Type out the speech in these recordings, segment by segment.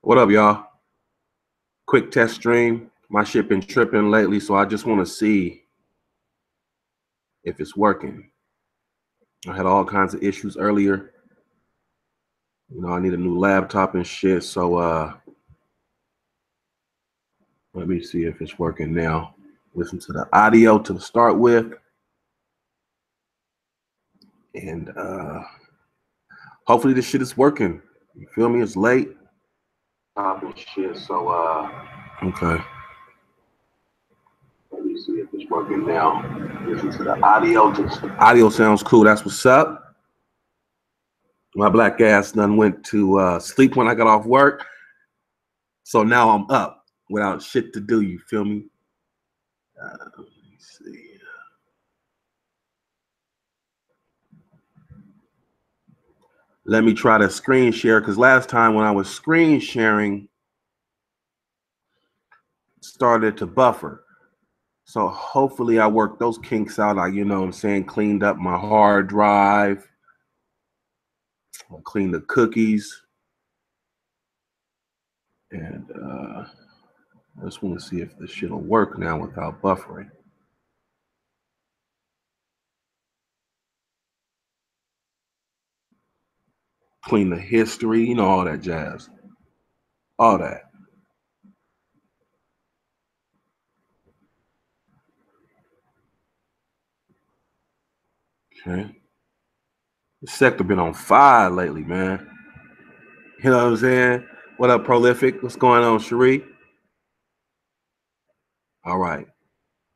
What up, y'all? Quick test stream. My shit been tripping lately, so I just want to see if it's working. I had all kinds of issues earlier. I need a new laptop and shit, so let me see if it's working now. Listen to the audio to start with. And hopefully this shit is working. You feel me? It's late. And shit, so okay. Let me see if it's working now. Listen to the audio. Audio sounds cool. That's what's up. My black ass done went to sleep when I got off work. So now I'm up without shit to do. You feel me? Let me see. Let me try to screen share, because last time when I was screen sharing, it started to buffer. So hopefully I worked those kinks out. Cleaned up my hard drive. I cleaned the cookies. And I just want to see if this shit will work now without buffering. Clean the history, all that jazz. All that. Okay. The sector been on fire lately, man. You know what I'm saying? What up, Prolific? What's going on, Cherie? All right.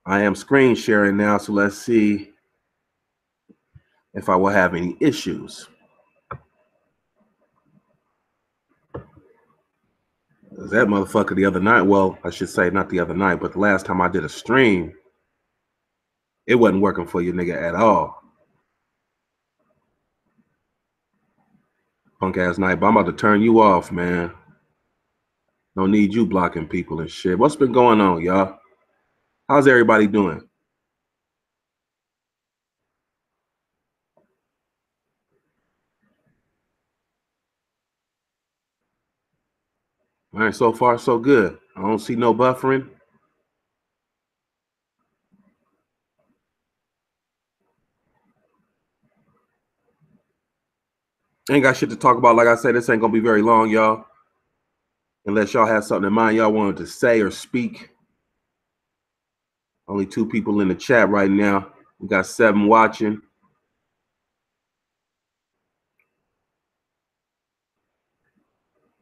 I am screen sharing now, so let's see if I will have any issues. That motherfucker the other night, well, I should say not the other night, but the last time I did a stream, it wasn't working for you nigga at all. Punk ass night, but I'm about to turn you off, man. Don't need you blocking people and shit. What's been going on, y'all? How's everybody doing? All right, so far so good. I don't see no buffering. Ain't got shit to talk about. Like I said, this ain't gonna be very long, y'all. Unless y'all have something in mind y'all wanted to say or speak. Only 2 people in the chat right now. We got 7 watching.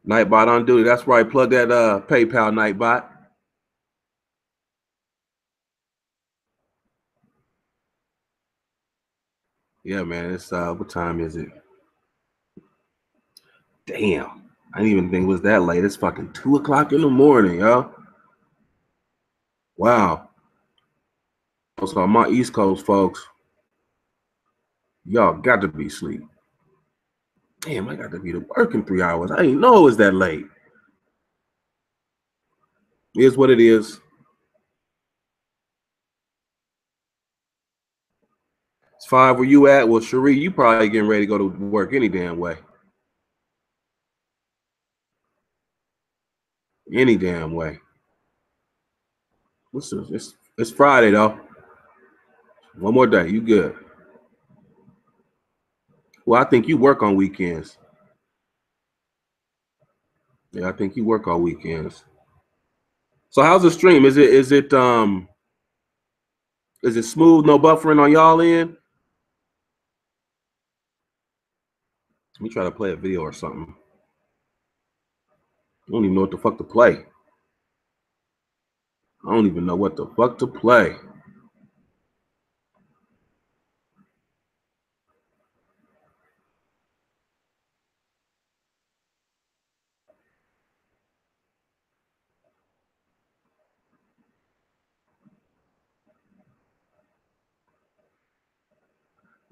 Nightbot on duty. That's right. Plug that PayPal, Nightbot. Yeah, man. It's what time is it? Damn. I didn't even think it was that late. It's fucking 2 o'clock in the morning, y'all. Wow. So my East Coast folks, y'all got to be asleep. Damn, I got to be to work in 3 hours. I didn't know it was that late. It is what it is. It's 5 where you at? Well, Cherie, you probably getting ready to go to work any damn way. Any damn way. It's Friday, though. One more day. You good. Well, I think you work on weekends. Yeah, I think you work on weekends. So how's the stream? Is it smooth, no buffering on y'all end? Let me try to play a video or something. I don't even know what the fuck to play. I don't even know what the fuck to play.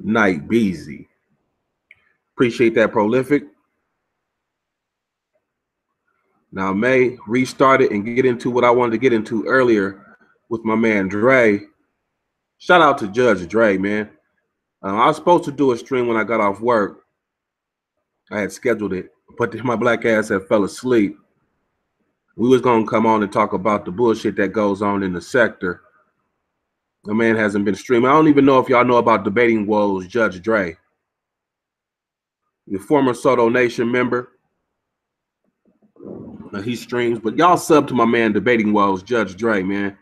Night Beezy. Appreciate that, Prolific. Now, I may restart it and get into what I wanted to get into earlier with my man Dre. Shout out to Judge Dre, man. I was supposed to do a stream when I got off work. I had scheduled it, but my black ass had fell asleep. We was gonna come on and talk about the bullshit that goes on in the sector. The man hasn't been streaming. I don't even know if y'all know about Debating Woes, Judge Dre, the former Soto Nation member. He streams, but y'all sub to my man Debating Woes, Judge Dre, man.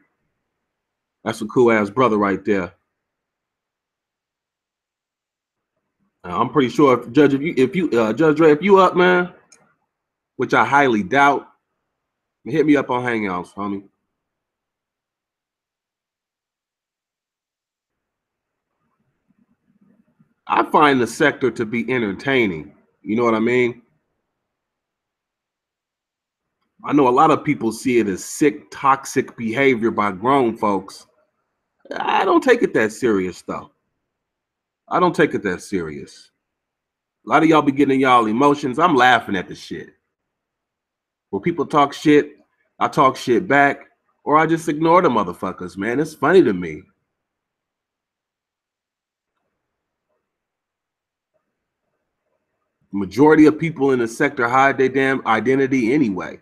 That's a cool ass brother right there. I'm pretty sure if Judge Dre, if you up, man, which I highly doubt, hit me up on Hangouts, homie. I find the sector to be entertaining. You know what I mean? I know a lot of people see it as sick, toxic behavior by grown folks. I don't take it that serious, though. I don't take it that serious. A lot of y'all be getting y'all emotions. I'm laughing at the shit. When people talk shit, I talk shit back, or I just ignore the motherfuckers, man. It's funny to me. Majority of people in the sector hide their damn identity anyway.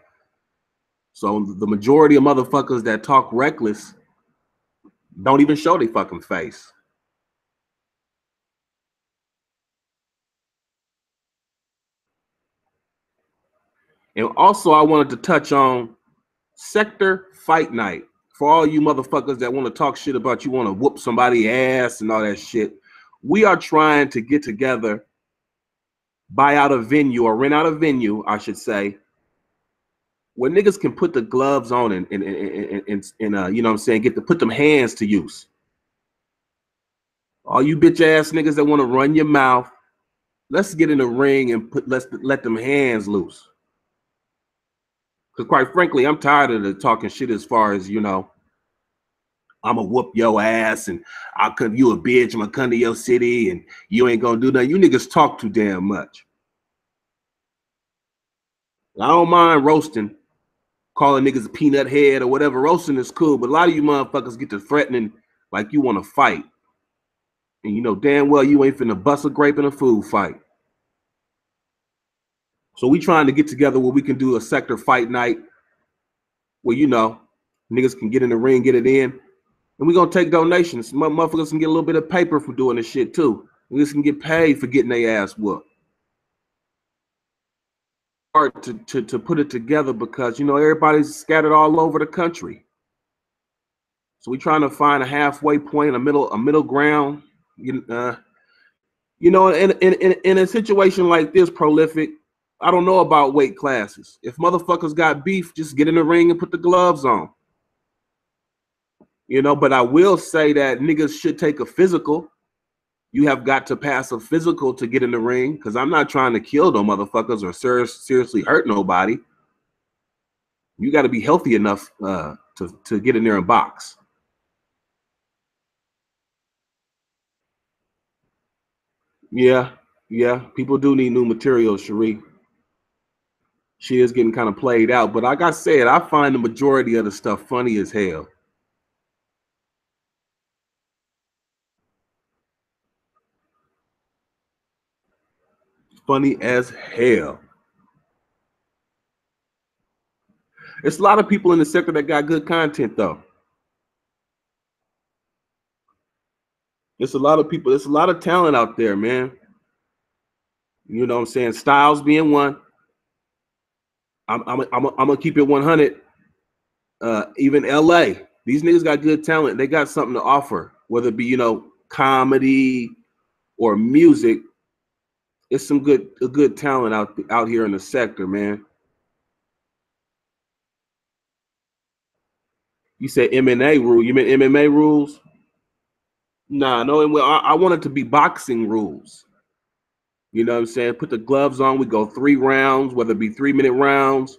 So the majority of motherfuckers that talk reckless don't even show their fucking face. And also, I wanted to touch on Sector Fight Night. For all you motherfuckers that want to talk shit about you want to whoop somebody's ass and all that shit, we are trying to get together, buy out a venue or rent out a venue, I should say, where niggas can put the gloves on and you know what I'm saying, get to put them hands to use. All you bitch ass niggas that want to run your mouth, let's get in the ring and let them hands loose. Because quite frankly, I'm tired of the talking shit as far as, you know, I'ma whoop your ass and I'll come, you a bitch, I'ma come to your city and you ain't gonna do nothing. You niggas talk too damn much. I don't mind roasting, calling niggas a peanut head or whatever. Roasting is cool, but a lot of you motherfuckers get to threatening like you want to fight. And you know damn well you ain't finna bust a grape in a food fight. So we trying to get together where we can do a sector fight night where, you know, niggas can get in the ring, get it in. And we're gonna take donations. Motherfuckers can get a little bit of paper for doing this shit too. Niggas can get paid for getting their ass whooped. Hard to put it together because, you know, everybody's scattered all over the country. So we trying to find a halfway point, a middle ground. You know, in a situation like this, Prolific, I don't know about weight classes. If motherfuckers got beef, just get in the ring and put the gloves on. You know, but I will say that niggas should take a physical. You have got to pass a physical to get in the ring, because I'm not trying to kill no motherfuckers or seriously hurt nobody. You got to be healthy enough to get in there and box. Yeah, people do need new material, Cherie. She is getting kind of played out, but like I said, I find the majority of the stuff funny as hell. Funny as hell. It's a lot of people in the sector that got good content, though. It's a lot of people. There's a lot of talent out there, man. You know what I'm saying? Styles being one. I'm gonna keep it 100. Even LA, these niggas got good talent. They got something to offer, whether it be, you know, comedy or music. It's some good talent out here in the sector, man. You said M&A rule. You mean MMA rules? Nah, no. I want it to be boxing rules. You know what I'm saying? Put the gloves on. We go 3 rounds, whether it be 3-minute rounds,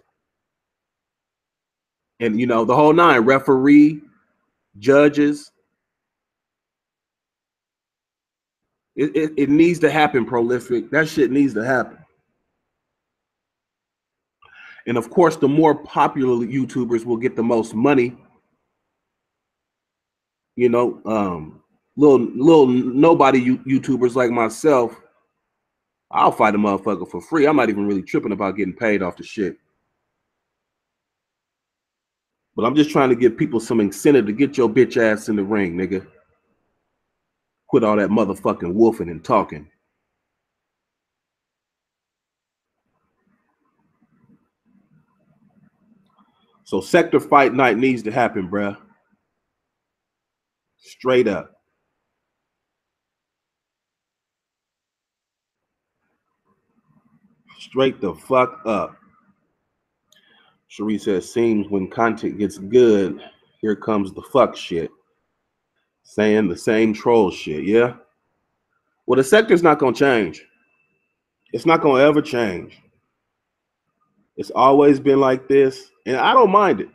and you know the whole nine. Referee, judges. It needs to happen, Prolific. That shit needs to happen. And of course, the more popular YouTubers will get the most money. You know, little nobody YouTubers like myself, I'll fight a motherfucker for free. I'm not even really tripping about getting paid off the shit. But I'm just trying to give people some incentive to get your bitch ass in the ring, nigga. Quit all that motherfucking wolfing and talking. So sector fight night needs to happen, bruh. Straight up. Straight the fuck up. Cherie says, seems when content gets good, here comes the fuck shit. Saying the same troll shit, yeah? Well, the sector's not gonna change. It's not gonna ever change. It's always been like this, and I don't mind it.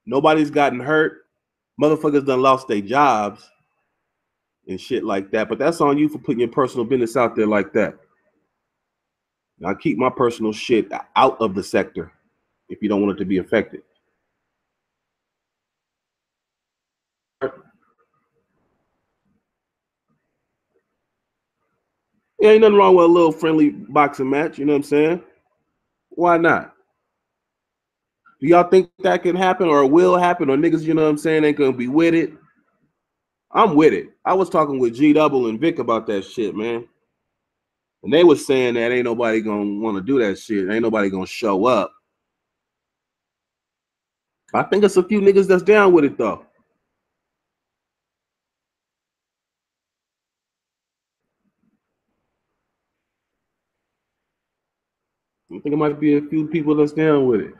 Nobody's gotten hurt. Motherfuckers done lost their jobs and shit like that. But that's on you for putting your personal business out there like that. I keep my personal shit out of the sector if you don't want it to be affected. Yeah, ain't nothing wrong with a little friendly boxing match. You know what I'm saying? Why not? Do y'all think that can happen or will happen or niggas, you know what I'm saying, ain't gonna be with it? I'm with it. I was talking with G Double and Vic about that shit, man. And they was saying that ain't nobody gonna want to do that shit. Ain't nobody gonna show up. I think it's a few niggas that's down with it though. I think it might be a few people that's down with it.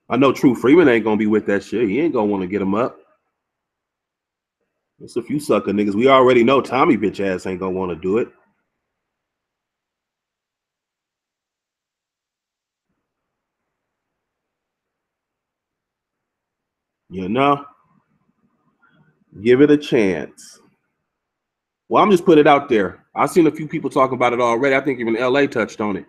I know True Freeman ain't gonna be with that shit. He ain't gonna want to get him up. It's a few sucker niggas. We already know Tommy bitch ass ain't gonna want to do it. You know? Give it a chance. Well, I'm just putting it out there. I've seen a few people talking about it already. I think even LA touched on it.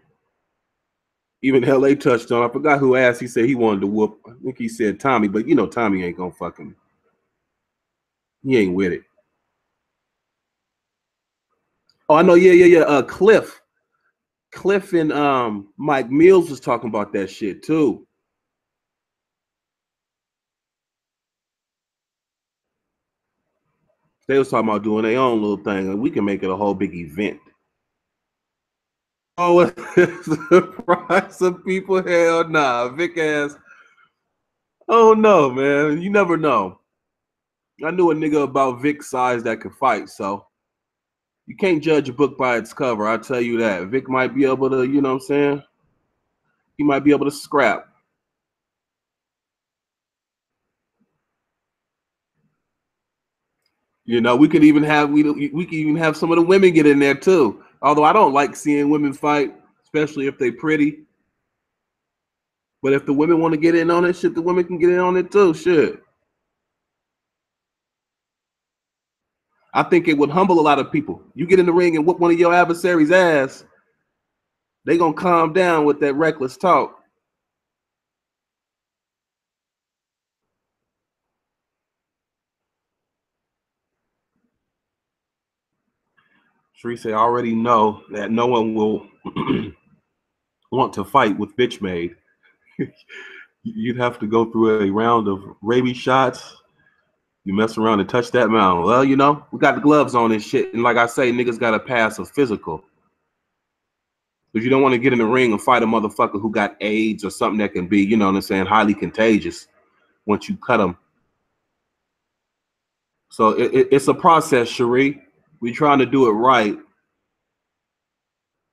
Even LA touched on it. I forgot who asked. He said he wanted to whoop. I think he said Tommy, but you know Tommy ain't gonna fucking. He ain't with it. Oh, I know. Yeah. Cliff and Mike Mills was talking about that shit too. They was talking about doing their own little thing, and we can make it a whole big event. Oh, surprise some people? Hell nah, Vic ass. Oh no, man, you never know. I knew a nigga about Vic's size that could fight, so you can't judge a book by its cover. I tell you that. Vic might be able to, you know what I'm saying? He might be able to scrap. You know, we could even have we could even have some of the women get in there too. Although I don't like seeing women fight, especially if they pretty. But if the women want to get in on it, shit, the women can get in on it too. Shit. I think it would humble a lot of people. You get in the ring and whoop one of your adversaries' ass, they gonna calm down with that reckless talk. Sharice, I already know that no one will want to fight with bitch made. You'd have to go through a round of rabies shots. You mess around and touch that mountain. Well, you know, we got the gloves on and shit. And like I say, niggas got to pass a physical. Because you don't want to get in the ring and fight a motherfucker who got AIDS or something that can be, you know what I'm saying, highly contagious once you cut them. So it's a process, Cherie. We trying to do it right.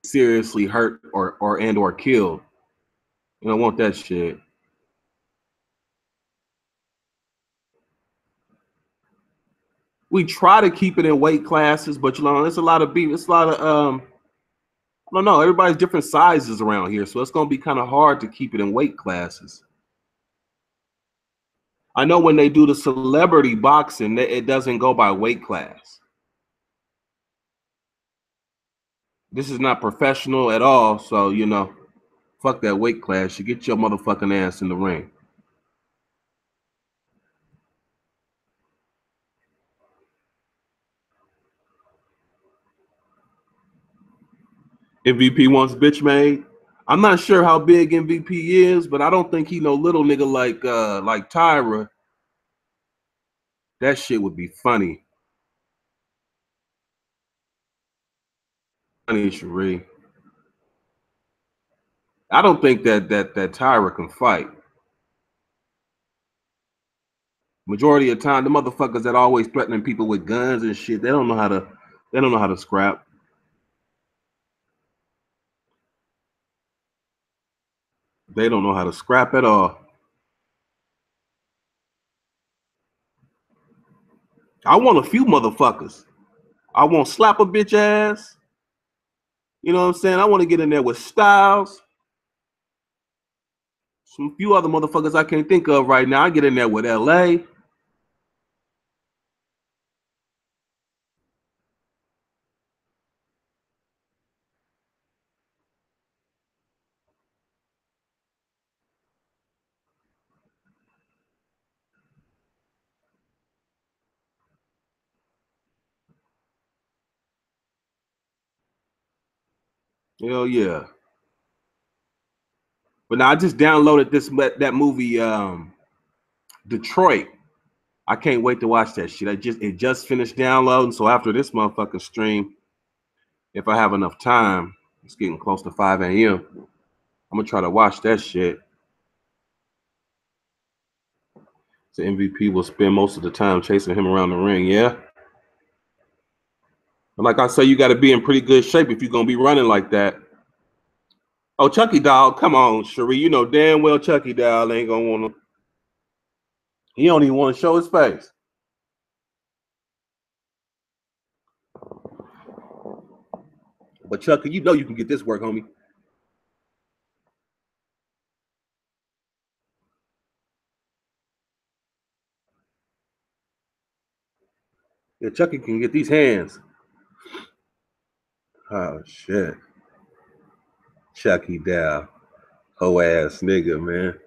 Seriously hurt or killed. You don't want that shit. We try to keep it in weight classes, but you know, it's a lot of beef. It's a lot of I don't know. Everybody's different sizes around here, so it's gonna be kind of hard to keep it in weight classes. I know when they do the celebrity boxing, it doesn't go by weight class. This is not professional at all, so you know, fuck that weight class. You get your motherfucking ass in the ring. MVP wants bitch made. I'm not sure how big MVP is, but I don't think he no little nigga like Tyra. That shit would be funny. Funny, Cherie. I don't think that Tyra can fight. Majority of the time, the motherfuckers that always threatening people with guns and shit, they don't know how to scrap. They don't know how to scrap at all. I want a few motherfuckers. I want slap a bitch ass. You know what I'm saying? I want to get in there with Styles. Some few other motherfuckers I can't think of right now. I get in there with LA. Hell yeah. But now I just downloaded that movie Detroit. I can't wait to watch that shit. It just finished downloading. So after this motherfucking stream, if I have enough time, it's getting close to 5 a.m. I'm gonna try to watch that shit. The MVP will spend most of the time chasing him around the ring. Yeah. But like I say, you got to be in pretty good shape if you're gonna be running like that. Oh, Chucky Doll, come on, Cherie. You know damn well Chucky Doll ain't gonna want to. He don't even want to show his face. But Chucky, you know you can get this work, homie. Yeah, Chucky can get these hands. Oh shit. Chucky Doll. Hoe ass nigga, man.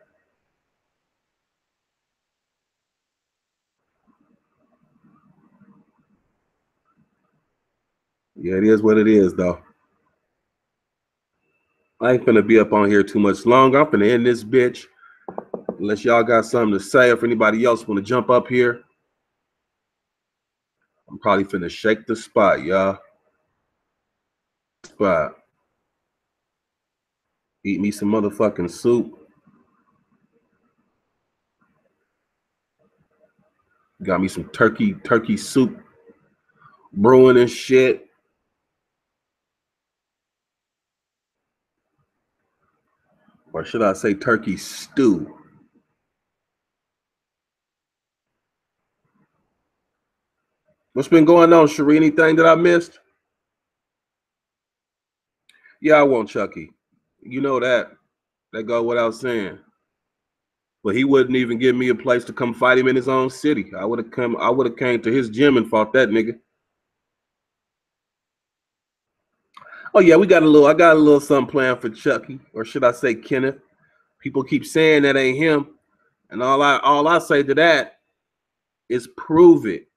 Yeah, it is what it is, though. I ain't finna be up on here too much longer. I'm finna end this bitch. Unless y'all got something to say, or if anybody else wanna jump up here, I'm probably finna shake the spot, y'all. Spot. Eat me some motherfucking soup. Got me some turkey soup brewing and shit. Or should I say turkey stew? What's been going on, Cherie? Anything that I missed? Yeah, I want Chucky. You know that. That go without saying. But he wouldn't even give me a place to come fight him in his own city. I would have came to his gym and fought that nigga. Oh yeah, I got a little something planned for Chucky, or should I say Kenneth? People keep saying that ain't him. And all I say to that is prove it.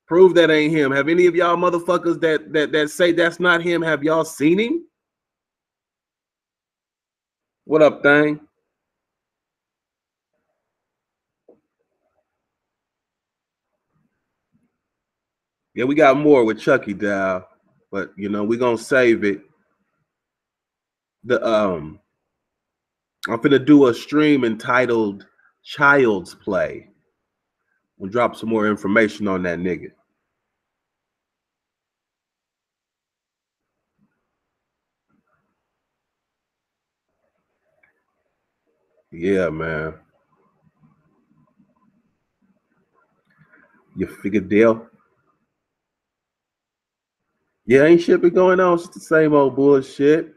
Prove that ain't him. Have any of y'all motherfuckers that say that's not him, have y'all seen him? What up, thing? Yeah, we got more with Chucky Doll, but you know, we gonna save it. The I'm finna do a stream entitled Child's Play. We'll drop some more information on that nigga. Yeah, man. You figured deal? Yeah, ain't shit been going on. It's the same old bullshit.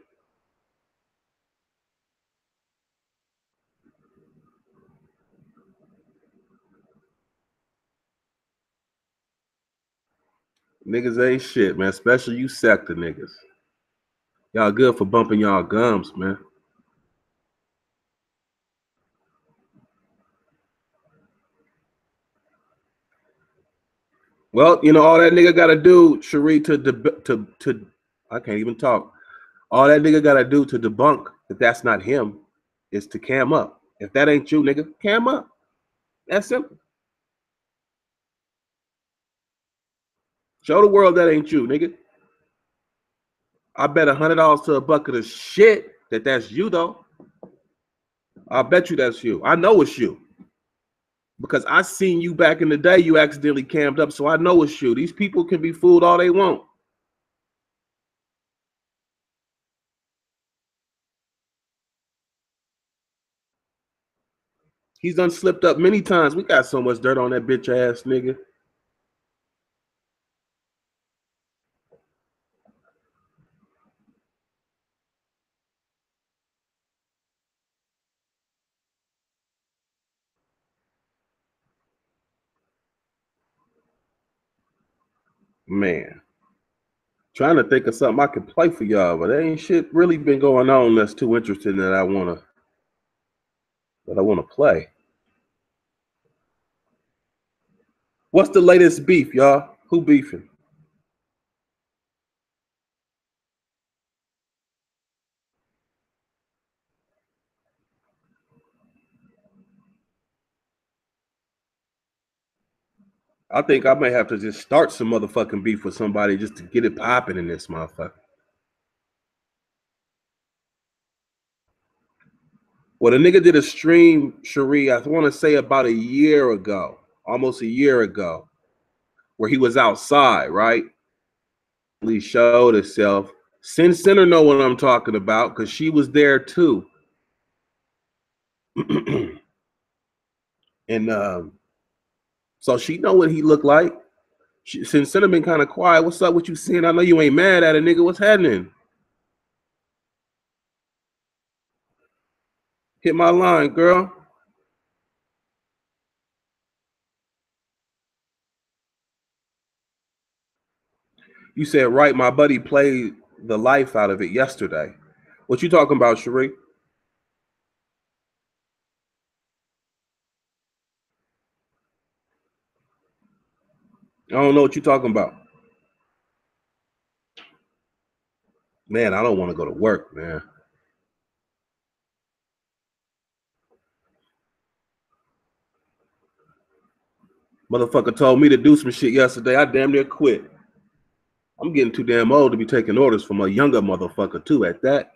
Niggas ain't shit, man. Especially you sector niggas. Y'all good for bumping y'all gums, man. Well, you know all that nigga got to do, Cherie, to I can't even talk. All that nigga gotta do to debunk that that's not him is to cam up. If that ain't you, nigga, cam up. That's simple. Show the world that ain't you, nigga. I bet $100 to a bucket of shit that that's you, though. I bet you that's you. I know it's you. Because I seen you back in the day, you accidentally cammed up, so I know it's you. These people can be fooled all they want. He's done slipped up many times. We got so much dirt on that bitch ass nigga. Man. Trying to think of something I could play for y'all, but there ain't shit really been going on that's too interesting that I wanna play. What's the latest beef, y'all? Who beefing? I think I may have to just start some motherfucking beef with somebody just to get it popping in this motherfucker. Well, the nigga did a stream, Cherie, I want to say about a year ago, almost a year ago, where he was outside, right? He showed himself. Sin Center know what I'm talking about because she was there too. And so she know what he looked like. Sin Center been kind of quiet. What's up? What you seeing? I know you ain't mad at a nigga. What's happening? Hit my line, girl. You said, right, my buddy played the life out of it yesterday. What you talking about, Cherie? I don't know what you talking about. Man, I don't want to go to work, man. Motherfucker told me to do some shit yesterday. I damn near quit. I'm getting too damn old to be taking orders from a younger motherfucker too at that.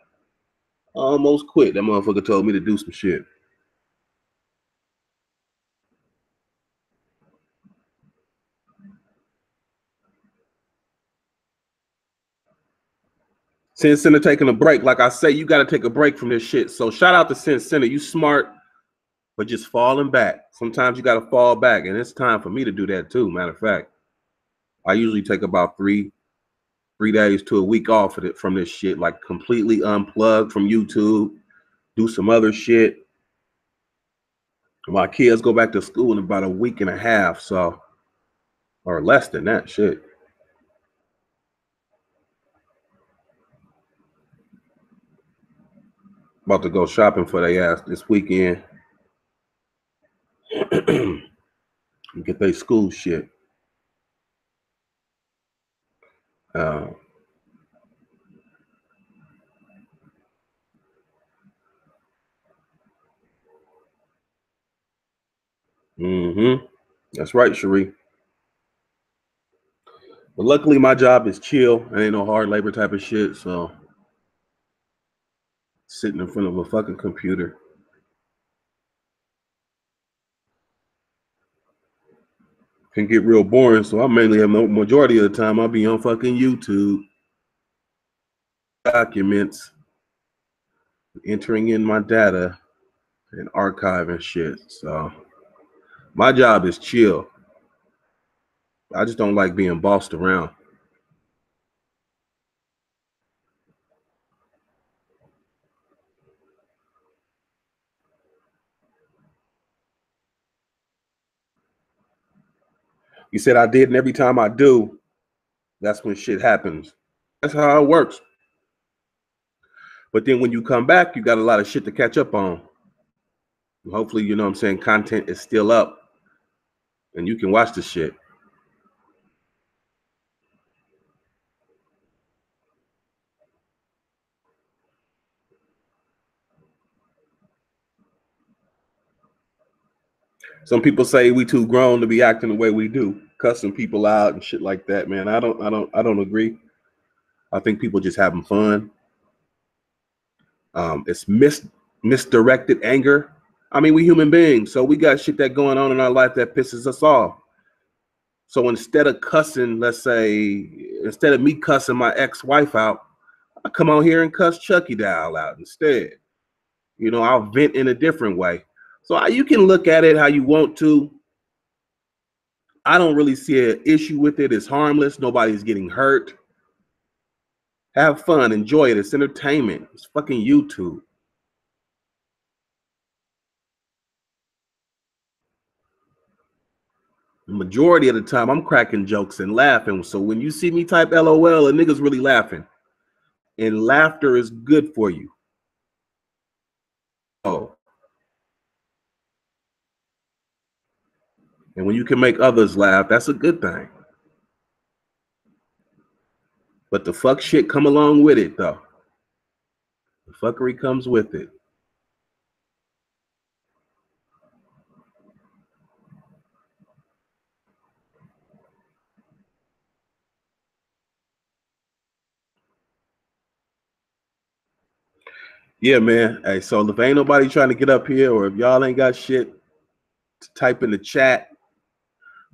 I almost quit. That motherfucker told me to do some shit. Sin Center taking a break. Like I say, you got to take a break from this shit. So shout out to Sin Center. You smart, but just falling back. Sometimes you got to fall back, and it's time for me to do that too. Matter of fact, I usually take about three days to a week off of it from this shit, like completely unplugged from YouTube, do some other shit. My kids go back to school in about a week and a half, so, or less than that shit. About to go shopping for their ass this weekend. Get their school shit. Mm-hmm. That's right, Cherie. But luckily, my job is chill. It ain't no hard labor type of shit. So, sitting in front of a fucking computer. Can get real boring. So, I mainly have the majority of the time I'll be on fucking YouTube. Documents, entering in my data, and archiving shit. So, my job is chill. I just don't like being bossed around. You said I did, and every time I do, that's when shit happens. That's how it works. But then when you come back, you got a lot of shit to catch up on. Hopefully, you know what I'm saying, content is still up and you can watch the shit. Some people say we too grown to be acting the way we do, cussing people out and shit like that, man. I don't agree. I think people just having fun. It's misdirected anger. I mean, we human beings, so we got shit that going on in our life that pisses us off. So instead of cussing, let's say, instead of me cussing my ex-wife out, I come on here and cuss Chucky Doll out instead. You know, I'll vent in a different way. So you can look at it how you want to. I don't really see an issue with it. It's harmless. Nobody's getting hurt. Have fun. Enjoy it. It's entertainment. It's fucking YouTube. The majority of the time, I'm cracking jokes and laughing. So when you see me type LOL, a nigga's really laughing. And laughter is good for you. Oh. And when you can make others laugh, that's a good thing. But the fuck shit come along with it, though. The fuckery comes with it. Yeah, man. Hey, so if ain't nobody trying to get up here, or if y'all ain't got shit to type in the chat,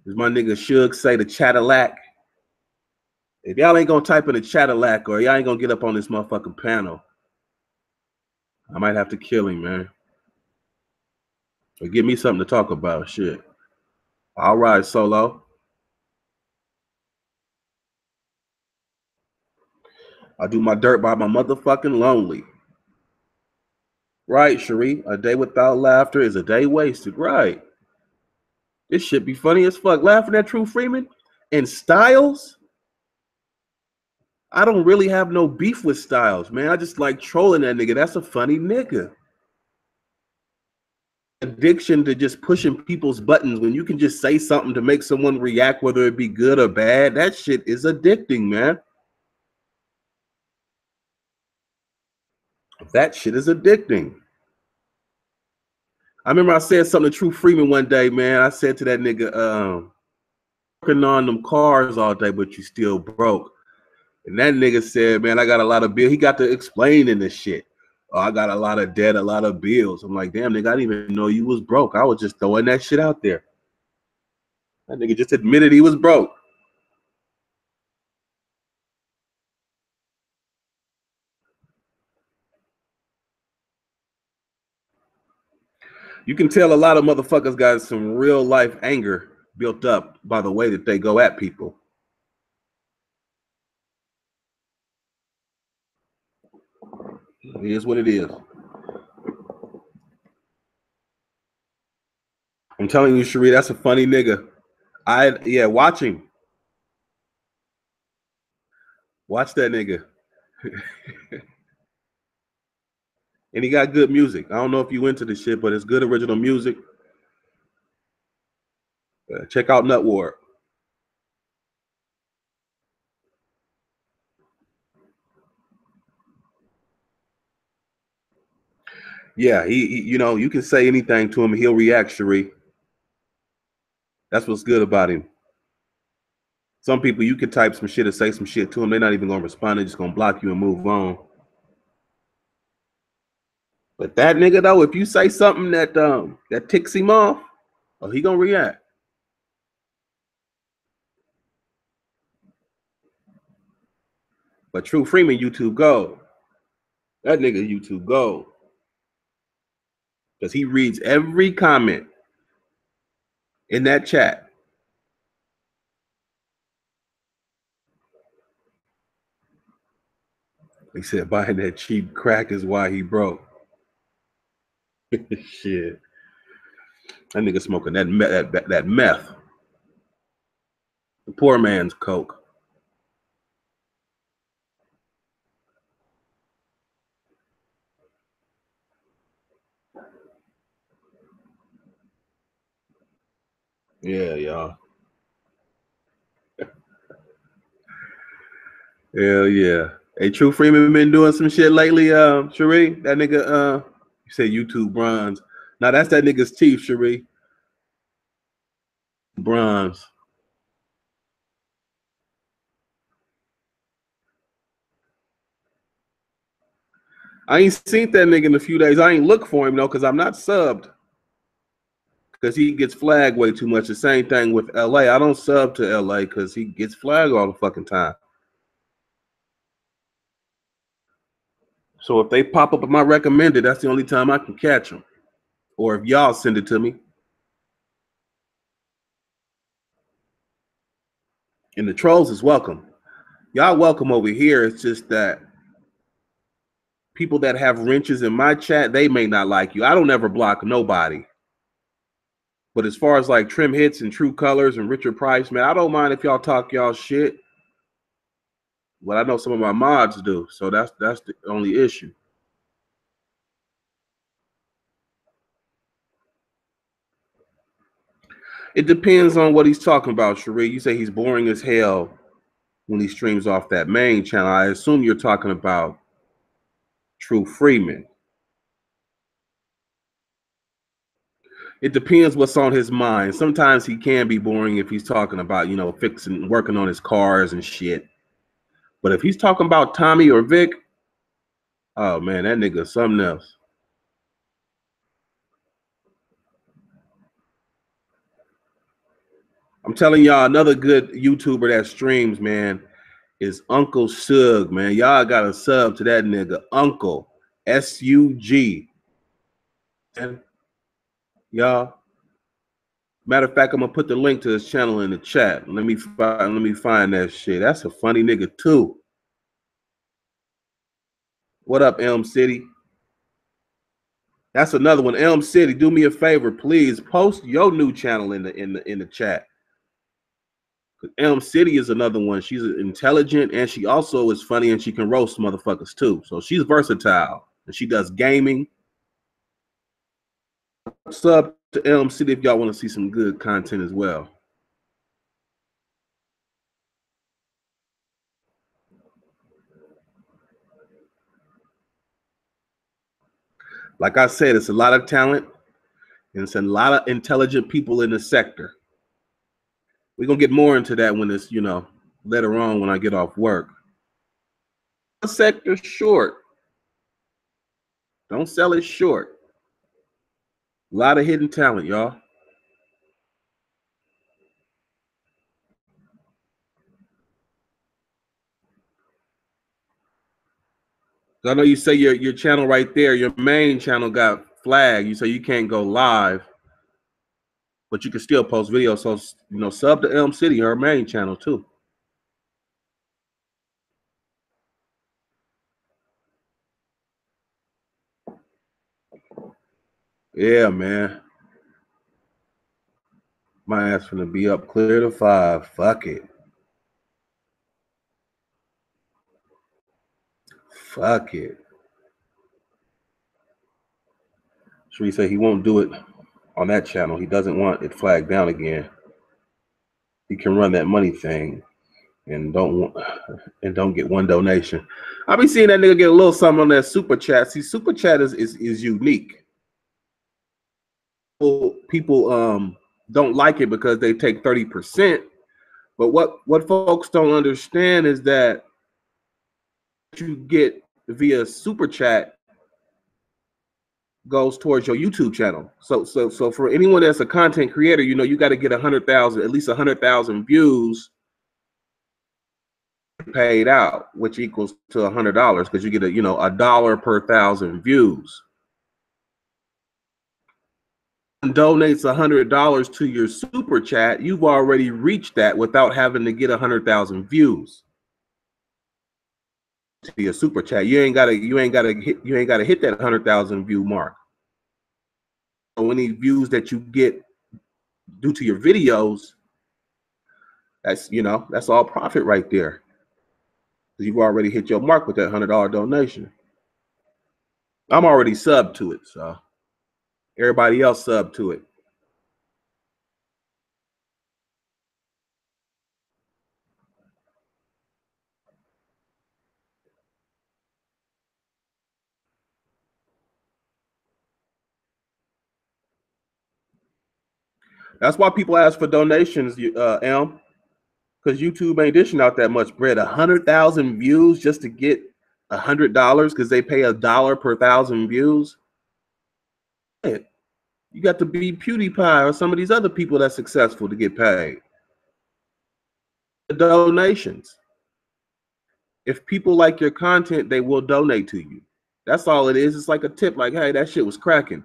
as my nigga Suge say, the Cadillac. If y'all ain't gonna type in the Cadillac, or y'all ain't gonna get up on this motherfucking panel, I might have to kill him, man. Or give me something to talk about. Shit. All right, Solo. I do my dirt by my motherfucking lonely. Right, Cherie. A day without laughter is a day wasted. Right. This shit be funny as fuck. Laughing at True Freeman and Styles. I don't really have no beef with Styles, man. I just like trolling that nigga. That's a funny nigga. Addiction to just pushing people's buttons when you can just say something to make someone react, whether it be good or bad. That shit is addicting, man. That shit is addicting. I remember I said something to True Freeman one day, man. I said to that nigga, working on them cars all day, but you still broke. And that nigga said, man, I got a lot of bills. He got to explaining this shit. Oh, I got a lot of debt, a lot of bills. I'm like, damn, nigga, I didn't even know you was broke. I was just throwing that shit out there. That nigga just admitted he was broke. You can tell a lot of motherfuckers got some real life anger built up by the way that they go at people. It is what it is. I'm telling you, Cherie, that's a funny nigga. Watch him. Watch that nigga. And he got good music. I don't know if you into this shit, but it's good original music. Check out Nut Ward. Yeah, he you know, you can say anything to him, he'll react, Cherie. That's what's good about him. Some people, you can type some shit or say some shit to them, they're not even gonna respond, they're just gonna block you and move on. But that nigga though, if you say something that ticks him off, oh, he gonna react. But True Freeman, YouTube gold. That nigga YouTube gold. Because he reads every comment in that chat. He said buying that cheap crack is why he broke. Shit. That nigga smoking that meth. The poor man's coke. Yeah, y'all. Hell yeah. Hey, True Freeman been doing some shit lately, Cherie? That nigga, you said YouTube bronze. Now that's that nigga's teeth, Cherie. Bronze. I ain't seen that nigga in a few days. I ain't look for him though, because I'm not subbed. Because he gets flagged way too much. The same thing with LA. I don't sub to LA because he gets flagged all the fucking time. So if they pop up in my recommended, that's the only time I can catch them. Or if y'all send it to me. And the trolls is welcome. Y'all welcome over here. It's just that people that have wrenches in my chat, they may not like you. I don't ever block nobody. But as far as like Trim Hits and True Colors and Richard Price, man, I don't mind if y'all talk y'all shit. But I know some of my mods do. So that's the only issue. It depends on what he's talking about, Sheree. You say he's boring as hell when he streams off that main channel. I assume you're talking about True Freeman. It depends what's on his mind. Sometimes he can be boring if he's talking about, you know, fixing, working on his cars and shit. But if he's talking about Tommy or Vic, oh man, that nigga something else. I'm telling y'all, another good YouTuber that streams, man, is Uncle Sug, man. Y'all got to sub to that nigga, Uncle SUG. And y'all, matter of fact, I'm gonna put the link to his channel in the chat. Let me find that shit. That's a funny nigga too. What up, Elm City? That's another one. Elm City, do me a favor, please post your new channel in the chat. Elm City is another one. She's intelligent and she also is funny and she can roast motherfuckers too. So she's versatile and she does gaming. Sub to Elm City if y'all want to see some good content as well. Like I said, it's a lot of talent and it's a lot of intelligent people in the sector. We're gonna get more into that when it's, you know, later on when I get off work. Sector short. Don't sell it short. A lot of hidden talent, y'all. I know you say your channel right there, your main channel got flagged. You say you can't go live, but you can still post videos. So, you know, sub to Elm City, her main channel too. Yeah, man. My ass finna be up clear to 5. Fuck it. Fuck it. Sheree said he won't do it on that channel. He doesn't want it flagged down again. He can run that money thing and don't get one donation. I be seeing that nigga get a little something on that super chat. See, super chat is unique. People don't like it because they take 30%. But what folks don't understand is that you get via super chat goes towards your YouTube channel. So for anyone that's a content creator, you know, you got to get 100,000, at least 100,000 views paid out, which equals to $100 because you get a dollar per 1,000 views. And donates $100 to your super chat, you've already reached that without having to get 100,000 views to your super chat. You ain't gotta hit that 100,000 view mark. So any views that you get due to your videos, that's all profit right there. You've already hit your mark with that $100 donation. I'm already subbed to it, so everybody else subbed to it. That's why people ask for donations, Elm, because YouTube ain't dishing out that much bread. 100,000 views just to get $100 because they pay $1 per 1,000 views. You got to be PewDiePie or some of these other people that's successful to get paid. The donations. If people like your content, they will donate to you. That's all it is. It's like a tip, like, hey, that shit was cracking.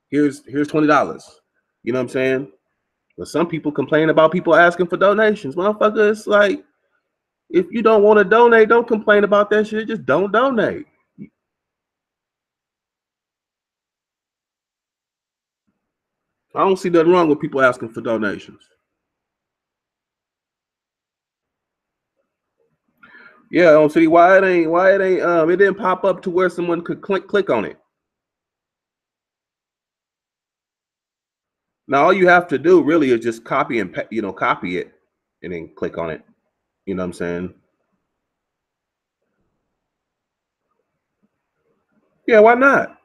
Here's $20. You know what I'm saying? But some people complain about people asking for donations. Motherfucker, it's like, if you don't want to donate, don't complain about that shit. Just don't donate. I don't see nothing wrong with people asking for donations. Yeah, I don't see why it ain't it didn't pop up to where someone could click on it. Now all you have to do really is just copy it and then click on it. You know what I'm saying? Yeah, why not?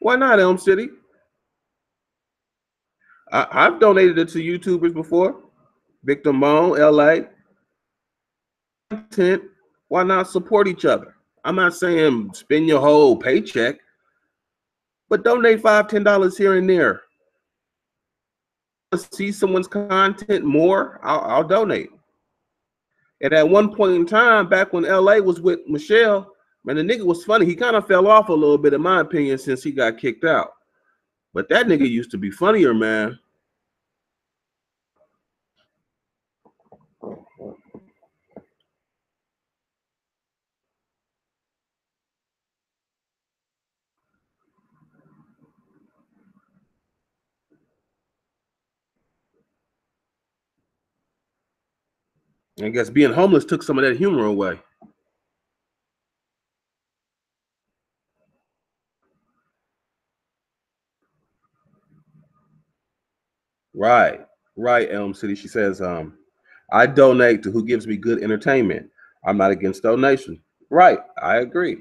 Why not, Elm City? I've donated it to YouTubers before. Victim Moan, LA. Content. Why not support each other? I'm not saying spend your whole paycheck, but donate $5, $10 here and there. See someone's content more, I'll donate. And at one point in time, back when LA was with Michelle, man, the nigga was funny. He kind of fell off a little bit, in my opinion, since he got kicked out. But that nigga used to be funnier, man. I guess being homeless took some of that humor away. Right, right, Elm City. She says, I donate to who gives me good entertainment. I'm not against donation. Right, I agree.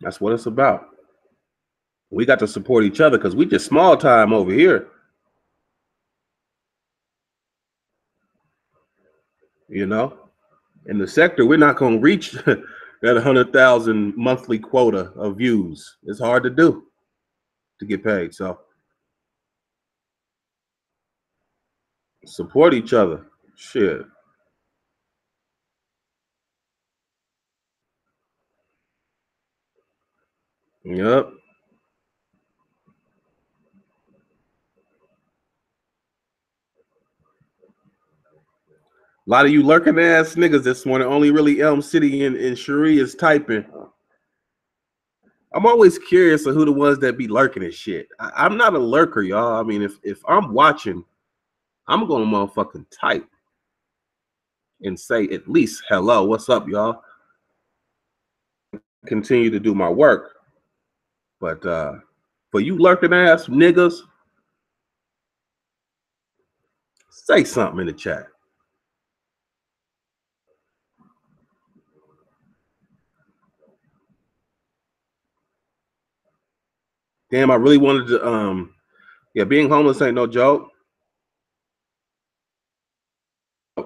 That's what it's about. We got to support each other because we just small time over here. You know, in the sector, we're not going to reach that 100,000 monthly quota of views. It's hard to do to get paid. So support each other. Shit. Yep. A lot of you lurking ass niggas this morning. Only really Elm City and Cherie is typing. I'm always curious of who the ones that be lurking and shit. I'm not a lurker, y'all. I mean, if I'm watching, I'm gonna motherfucking type and say at least hello, what's up, y'all? Continue to do my work. But for you lurking ass niggas, say something in the chat. Damn, I really wanted to yeah, being homeless ain't no joke. You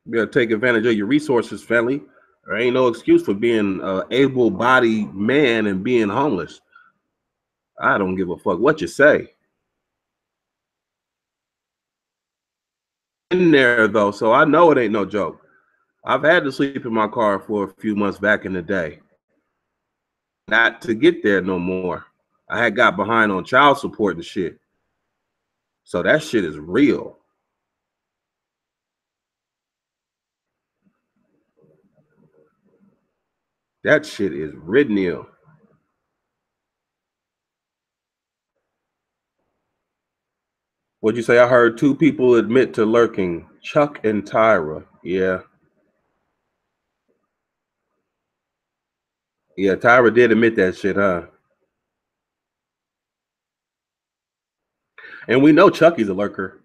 better take advantage of your resources, family. There ain't no excuse for being an able-bodied man and being homeless. I don't give a fuck what you say. In there though, so I know it ain't no joke. I've had to sleep in my car for a few months back in the day. Not to get there no more. I had got behind on child support and shit. So that shit is real. That shit is real. What'd you say? I heard two people admit to lurking. Chuck and Tyra. Yeah. Yeah, Tyra did admit that shit, huh? And we know Chucky's a lurker.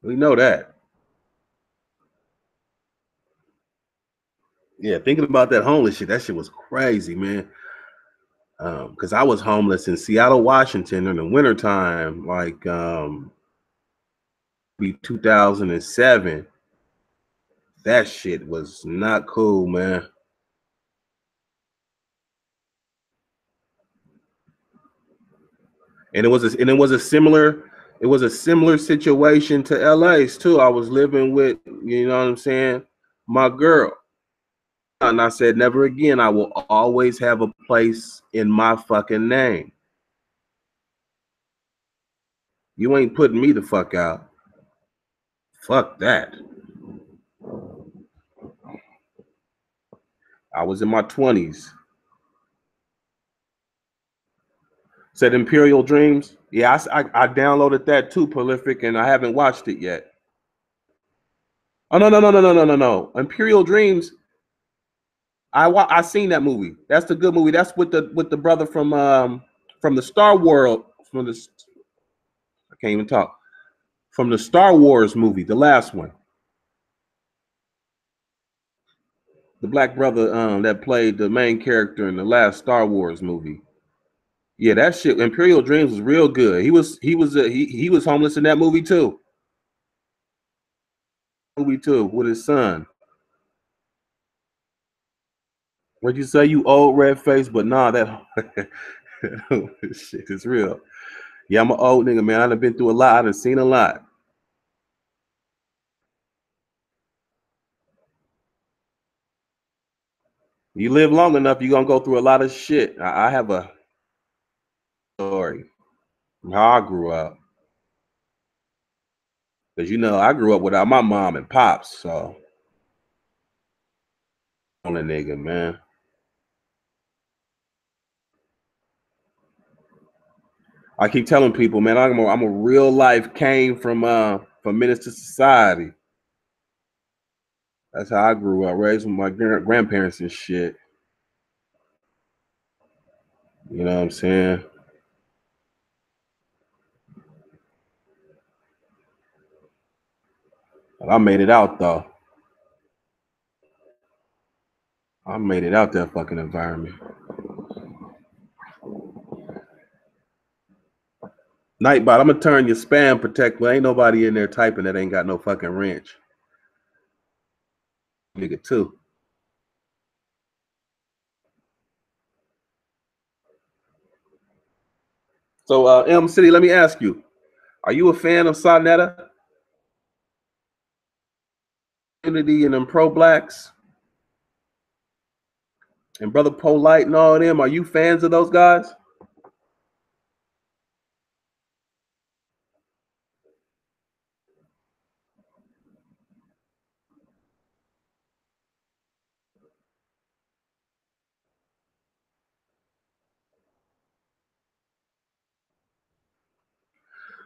We know that. Yeah, thinking about that homeless shit, that shit was crazy, man. Because I was homeless in Seattle, Washington in the wintertime, like be 2007. That shit was not cool, man. And it was a similar situation to LA's too. I was living with, you know what I'm saying, my girl. And I said, never again. I will always have a place in my fucking name. You ain't putting me the fuck out. Fuck that. I was in my 20s. Said Imperial Dreams. Yeah, I downloaded that too, Prolific, and I haven't watched it yet. Oh no. Imperial Dreams. I seen that movie. That's the good movie. That's with the brother from the Star Wars from the I can't even talk. From the Star Wars movie, the last one. The black brother that played the main character in the last Star Wars movie. Yeah, that shit. Imperial Dreams was real good. He was homeless in that movie too. Movie too with his son. What'd you say? You old red face, but nah, that shit is real. Yeah, I'm an old nigga, man. I done been through a lot. I done seen a lot. You live long enough, you're gonna go through a lot of shit. I have a story from how I grew up. Because you know, I grew up without my mom and pops, so on a nigga, man. I keep telling people, man, I'm a real life came from Menace II Society. That's how I grew up, raised with my grandparents and shit. You know what I'm saying? But I made it out though. I made it out that fucking environment. Nightbot, I'm gonna turn your spam protector. Ain't nobody in there typing that ain't got no fucking wrench. Nigga too. So M City, let me ask you, are you a fan of Sonetta? Unity and them pro blacks? And Brother Polite and all of them, are you fans of those guys?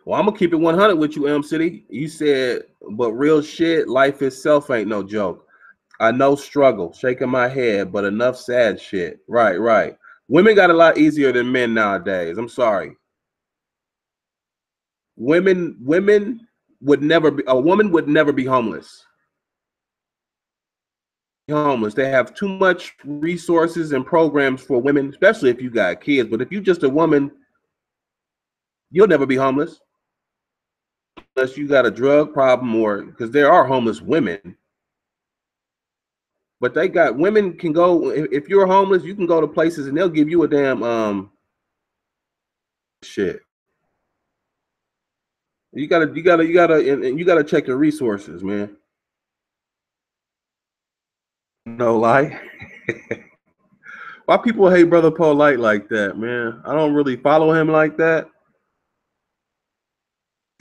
Well, I'm gonna keep it 100 with you, M City. You said, but real shit, life itself ain't no joke. I know struggle, shaking my head, but enough sad shit. Right, right. Women got a lot easier than men nowadays. I'm sorry. Women would never be a woman would never be homeless. Homeless. They have too much resources and programs for women, especially if you got kids. But if you just a woman, you'll never be homeless unless you got a drug problem or because there are homeless women. But they got women can go if you're homeless, you can go to places and they'll give you a damn shit. You gotta check your resources, man. No lie. Why people hate Brother Polite like that, man? I don't really follow him like that.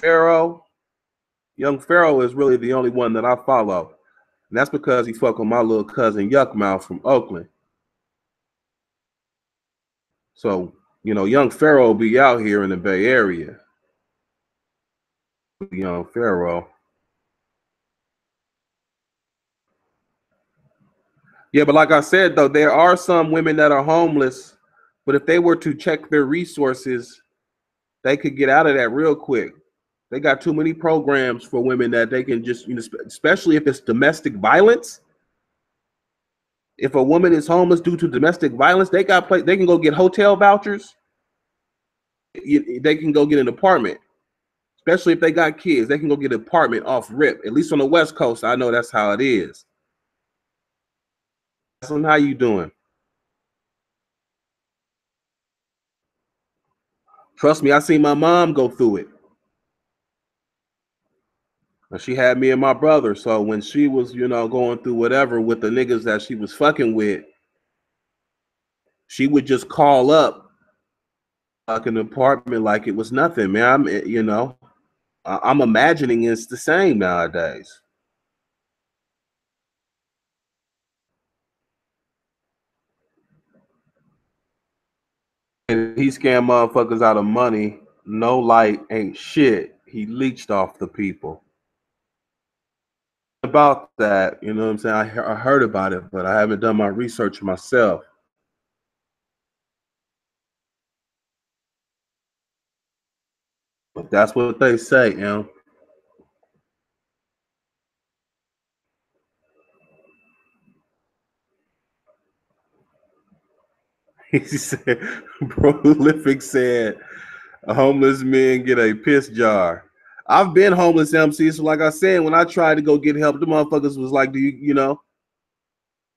Pharaoh, young Pharaoh is really the only one that I follow. And that's because he fuck with my little cousin Yuckmouth from Oakland. So, you know, young Pharaoh be out here in the Bay Area. Young Pharaoh. Yeah, but like I said, though, there are some women that are homeless, but if they were to check their resources, they could get out of that real quick. They got too many programs for women that they can just, especially if it's domestic violence. If a woman is homeless due to domestic violence, they can go get hotel vouchers. They can go get an apartment. Especially if they got kids, they can go get an apartment off rip. At least on the West Coast, I know that's how it is. So how you doing? Trust me, I seen my mom go through it. She had me and my brother. So when she was, going through whatever with the niggas that she was fucking with, she would just call up like an apartment like it was nothing, man. I'm imagining it's the same nowadays. And he scammed motherfuckers out of money. No light ain't shit. He leached off the people. About that, you know what I'm saying? I heard about it, but I haven't done my research myself. But that's what they say, you know. He said, Prolific said, homeless men get a piss jar. I've been homeless, MC. So, like I said, when I tried to go get help, the motherfuckers was like,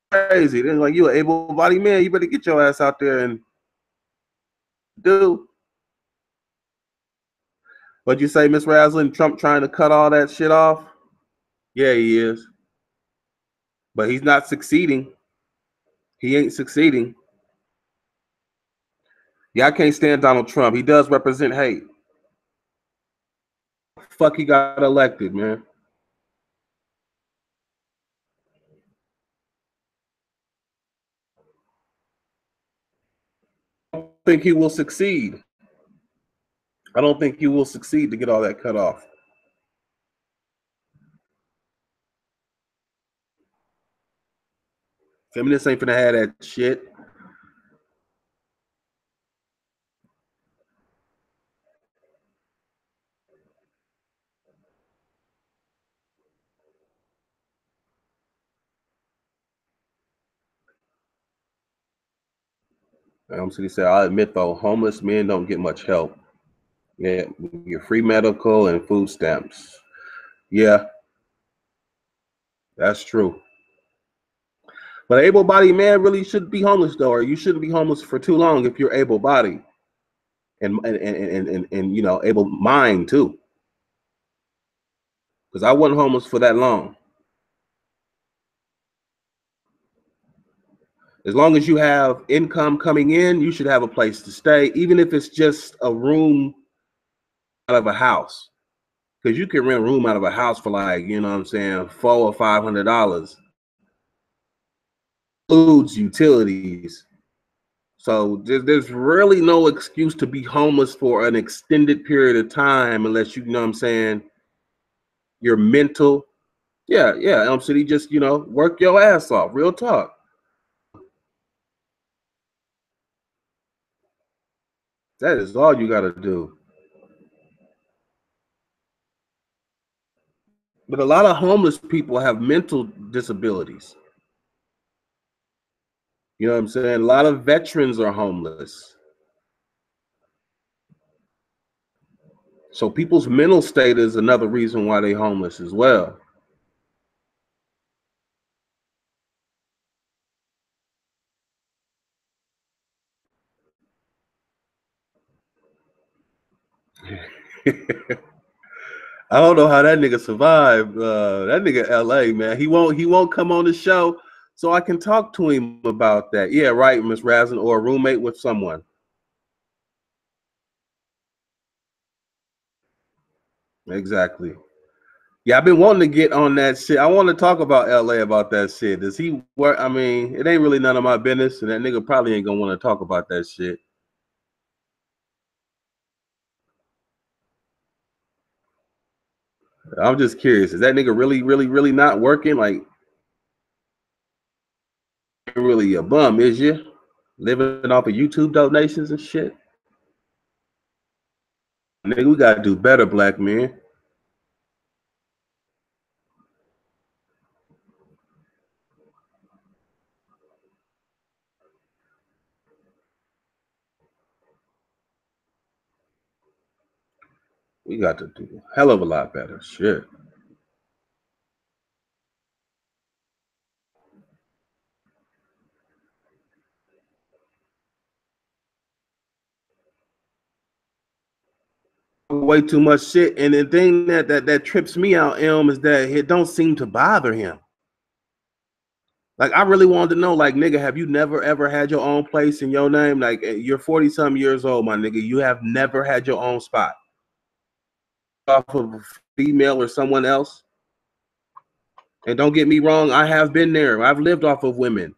crazy. They're like, you an able-bodied man. You better get your ass out there and do. What'd you say, Miss Raslin? Trump trying to cut all that shit off? Yeah, he is. But he's not succeeding. He ain't succeeding. Yeah, I can't stand Donald Trump. He does represent hate. Fuck, he got elected, man. I don't think he will succeed. I don't think he will succeed to get all that cut off. Feminists ain't finna have that shit. City said, I admit though, homeless men don't get much help. Yeah, your free medical and food stamps. Yeah, that's true. But able-bodied man really shouldn't be homeless though, or you shouldn't be homeless for too long if you're able-bodied and able mind too. Because I wasn't homeless for that long. As long as you have income coming in, you should have a place to stay, even if it's just a room out of a house. Because you can rent a room out of a house for like, $400 or $500. Includes utilities. So there's really no excuse to be homeless for an extended period of time unless you're mental. Yeah, Elm City, just, work your ass off. Real talk. That is all you got to do. But a lot of homeless people have mental disabilities. You know what I'm saying? A lot of veterans are homeless. So people's mental state is another reason why they're homeless as well. I don't know how that nigga survived. That nigga LA, man. He won't come on the show so I can talk to him about that. Yeah, right, Miss Razin, or a roommate with someone. Exactly. Yeah, I've been wanting to get on that shit. I want to talk about LA about that shit. Does he work? I mean, it ain't really none of my business, and that nigga probably ain't gonna want to talk about that shit. I'm just curious. Is that nigga really, really, really not working? Like, really a bum, is you? Living off of YouTube donations and shit? Nigga, we gotta do better, black men. We got to do a hell of a lot better. Shit. Way too much shit. And the thing that trips me out, is that it don't seem to bother him. Like, I really wanted to know, like, nigga, have you never ever had your own place in your name? Like, you're 40-some years old, my nigga. You have never had your own spot off of a female or someone else. And don't get me wrong, I have been there. I've lived off of women.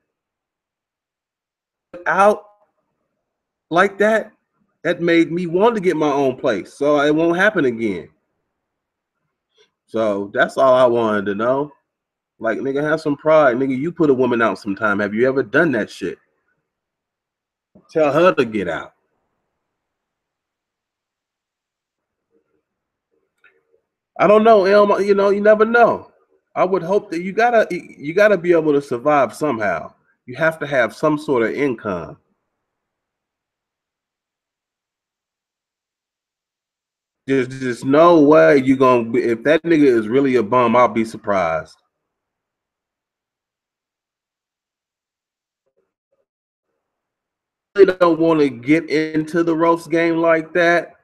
Out like that made me want to get my own place. So it won't happen again. So that's all I wanted to know. Like, nigga, have some pride. Nigga, you put a woman out sometime. Have you ever done that shit? Tell her to get out. I don't know, Elm. You know, you never know. I would hope that you gotta be able to survive somehow. You have to have some sort of income. There's no way you gonna be, if that nigga is really a bum, I'll be surprised. I really don't want to get into the roast game like that.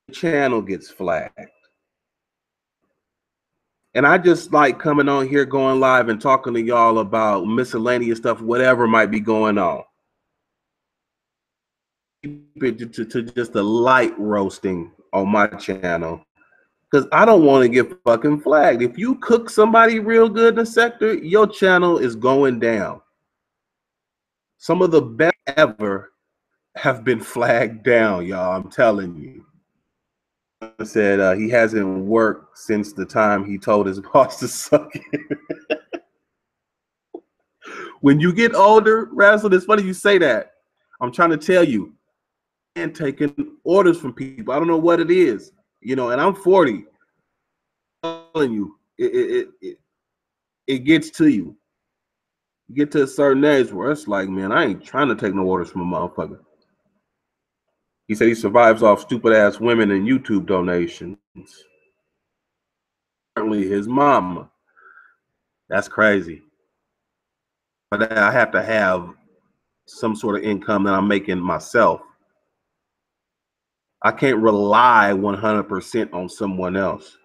The channel gets flagged. And I just like coming on here, going live and talking to y'all about miscellaneous stuff, whatever might be going on. Keep it to just a light roasting on my channel, because I don't want to get fucking flagged. If you cook somebody real good in the sector, your channel is going down. Some of the best ever have been flagged down, y'all. I'm telling you. I said he hasn't worked since the time he told his boss to suck it. When you get older, Razzle, it's funny you say that. I'm trying to tell you, and taking orders from people. I don't know what it is, you know, and I'm 40. I'm telling you, it gets to you. You get to a certain age where it's like, man, I ain't trying to take no orders from a motherfucker. He said he survives off stupid ass women and YouTube donations. Apparently his mama. That's crazy. But I have to have some sort of income that I'm making myself. I can't rely 100% on someone else.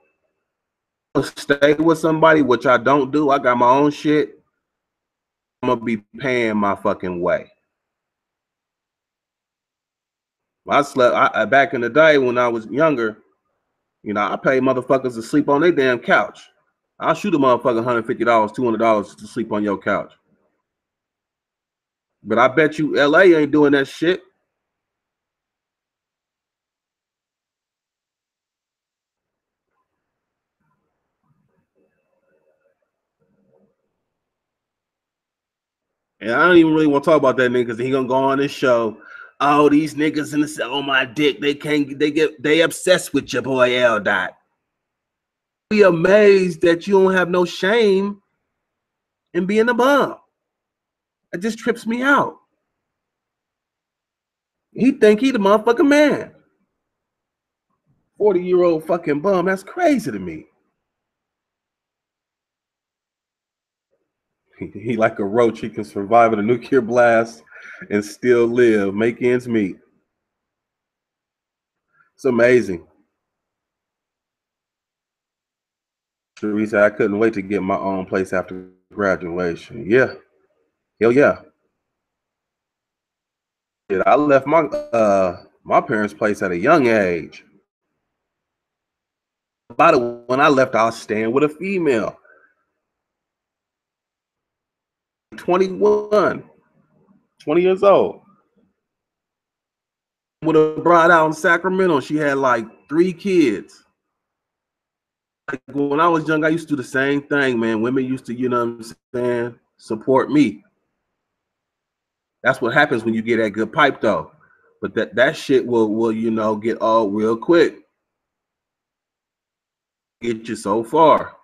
Stay with somebody, which I don't do. I got my own shit. I'm gonna be paying my fucking way. I slept back in the day when I was younger. You know, I paid motherfuckers to sleep on their damn couch. I'll shoot a motherfucker $150, $200 to sleep on your couch. But I bet you LA ain't doing that shit. And I don't even really want to talk about that nigga because he gonna go on this show. Oh, these niggas in the on my dick, they obsessed with your boy L Dot. Be amazed that you don't have no shame in being a bum. It just trips me out. He think he the motherfucking man. 40-year-old fucking bum. That's crazy to me. He like a roach. He can survive in a nuclear blast and still live, make ends meet. It's amazing. Teresa, I couldn't wait to get my own place after graduation. Yeah. Hell yeah. I left my parents' place at a young age. About it, when I left, I was staying with a female. 21, 20 years old. With a bride out in Sacramento, she had like 3 kids. Like when I was young, I used to do the same thing, man. Women used to, you know what I'm saying, support me. That's what happens when you get that good pipe, though. But that shit will you know get old real quick. Get you so far.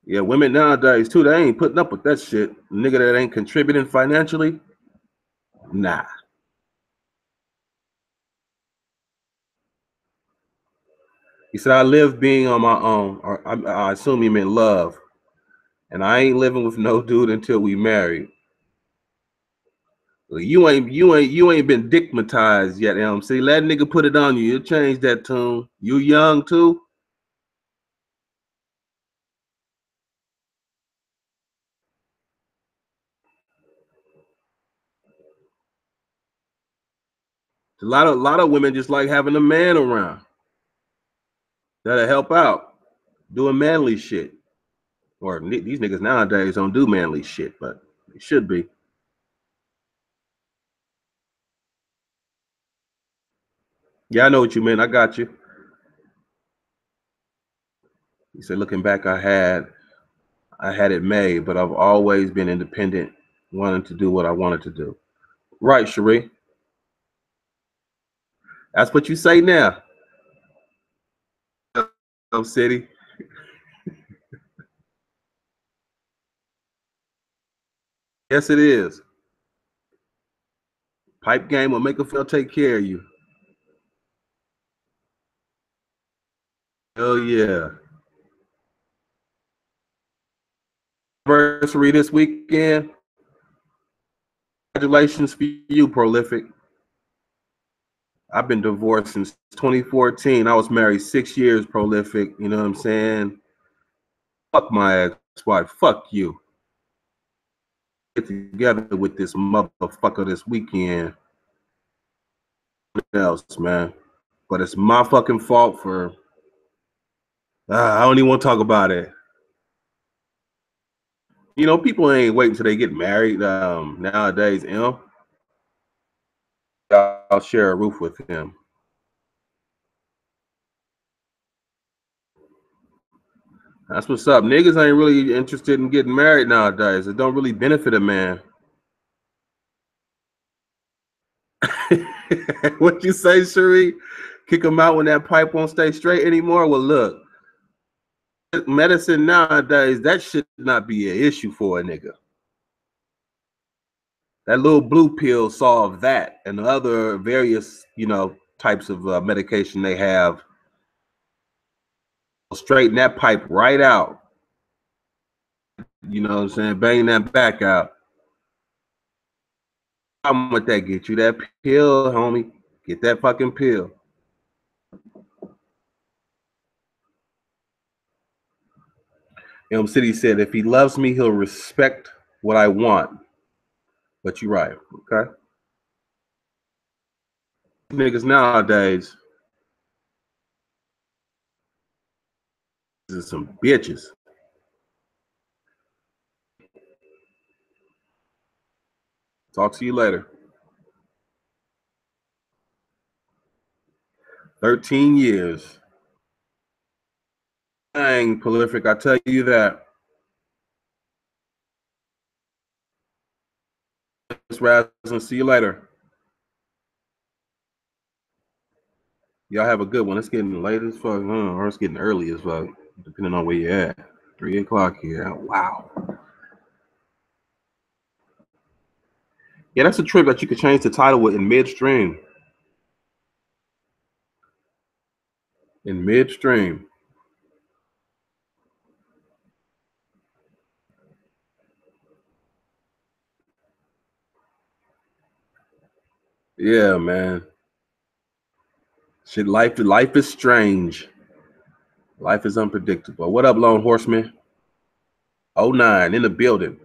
Yeah, women nowadays too, they ain't putting up with that shit. Nigga that ain't contributing financially, nah. He said, I live being on my own, or I assume he meant love. And I ain't living with no dude until we married. Well, you ain't been dickmatized yet, MC. Let nigga put it on you. You'll change that tune. You young too. A lot of women just like having a man around that'll help out, doing manly shit. Or these niggas nowadays don't do manly shit, but it should be. Yeah, I know what you meant. I got you. He said, looking back, I had it made, but I've always been independent, wanting to do what I wanted to do. Right, Cherie. That's what you say now. City. Yes, it is. Pipe game will make a feel take care of you. Oh yeah. Anniversary this weekend. Congratulations for you, Prolific. I've been divorced since 2014. I was married 6 years, Prolific. You know what I'm saying? Fuck my ex-wife. Fuck you. Get together with this motherfucker this weekend. What else, man? But it's my fucking fault for. I don't even want to talk about it. You know, people ain't waiting until they get married nowadays. I'll share a roof with him. That's what's up. Niggas ain't really interested in getting married nowadays. It don't really benefit a man. What you say, Cherie? Kick him out when that pipe won't stay straight anymore? Well, look, medicine nowadays, that should not be an issue for a nigga. That little blue pill solve that, and the other various, you know, types of medication they have. Straighten that pipe right out. You know what I'm saying? Bang that back out. How much that get you? That pill, homie. Get that fucking pill. Elm City said, if he loves me, he'll respect what I want. But you're right, okay? Niggas nowadays is some bitches. Talk to you later. 13 years. Dang, Prolific, I tell you that. Raz, and see you later. Y'all have a good one. It's getting late as fuck, or it's getting early as fuck, depending on where you're at. 3 o'clock here. Wow. Yeah, that's a trick that you could change the title with in midstream. In midstream. Yeah, man. Shit, life is strange. Life is unpredictable. What up, Lone Horseman? 09 in the building.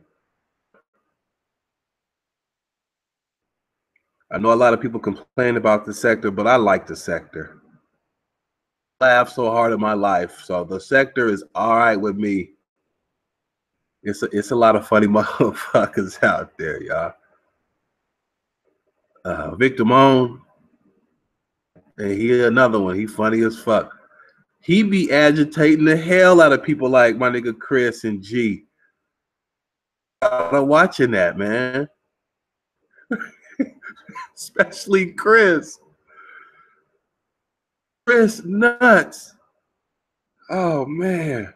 I know a lot of people complain about the sector, but I like the sector. I laughed so hard in my life, so the sector is all right with me. It's a lot of funny motherfuckers out there, y'all. Victor Moan, and he another one. He funny as fuck. He be agitating the hell out of people like my nigga Chris and G. I'm watching that, man. Especially Chris. Chris nuts. Oh man.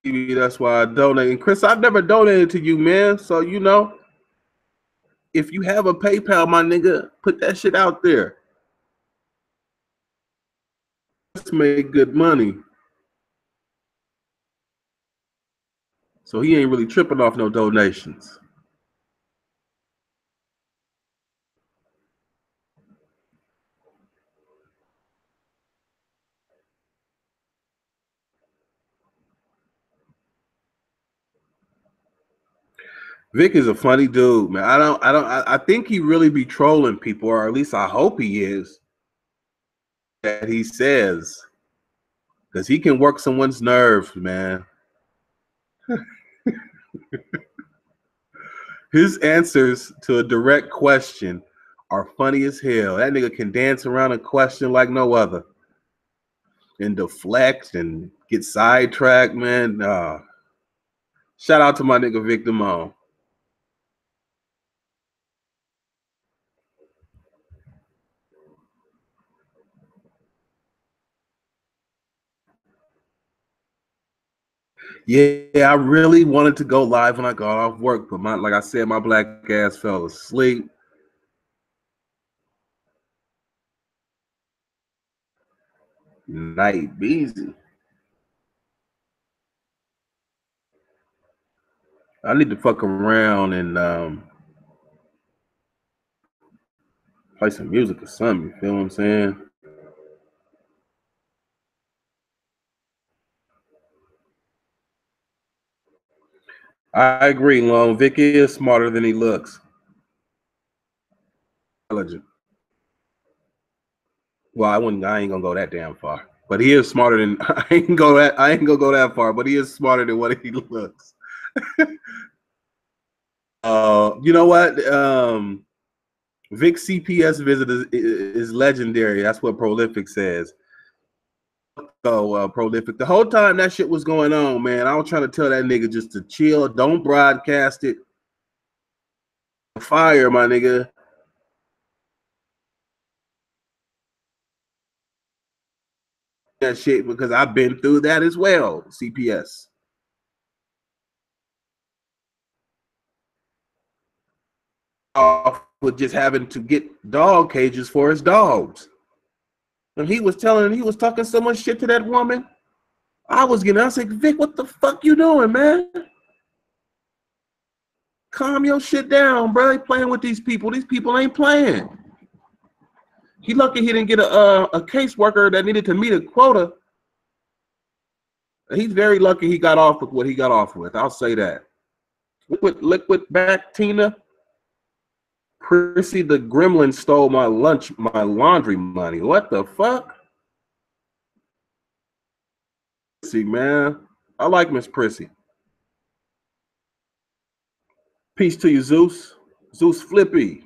That's why I donate. And Chris, I've never donated to you, man. So you know, if you have a PayPal, my nigga, put that shit out there. Let's make good money. So he ain't really tripping off no donations. Vic is a funny dude, man. I think he really be trolling people, or at least I hope he is. That he says, because he can work someone's nerves, man. His answers to a direct question are funny as hell. That nigga can dance around a question like no other, and deflect and get sidetracked, man. Shout out to my nigga Vic Damone. Yeah, I really wanted to go live when I got off work, but like I said, my black ass fell asleep. Night busy. I need to fuck around and play some music or something. You feel what I'm saying? I agree, Long. Vic is smarter than he looks. Intelligent. Well, I ain't gonna go that damn far. But he is smarter than I ain't gonna go that far, but he is smarter than what he looks. You know what? Vic CPS visit is legendary. That's what Prolific says. So Prolific. The whole time that shit was going on, man, I was trying to tell that nigga just to chill. Don't broadcast it. Fire, my nigga. That shit, because I've been through that as well. CPS. Off with just having to get dog cages for his dogs. And he was talking so much shit to that woman. I was like, Vic, what the fuck you doing, man? Calm your shit down, bro. He playing with these people. These people ain't playing. He lucky he didn't get a caseworker that needed to meet a quota. He's very lucky he got off with what he got off with. I'll say that. Liquid back, Tina. Prissy the Gremlin stole my laundry money. What the fuck? See, man. I like Miss Prissy. Peace to you, Zeus. Zeus Flippy.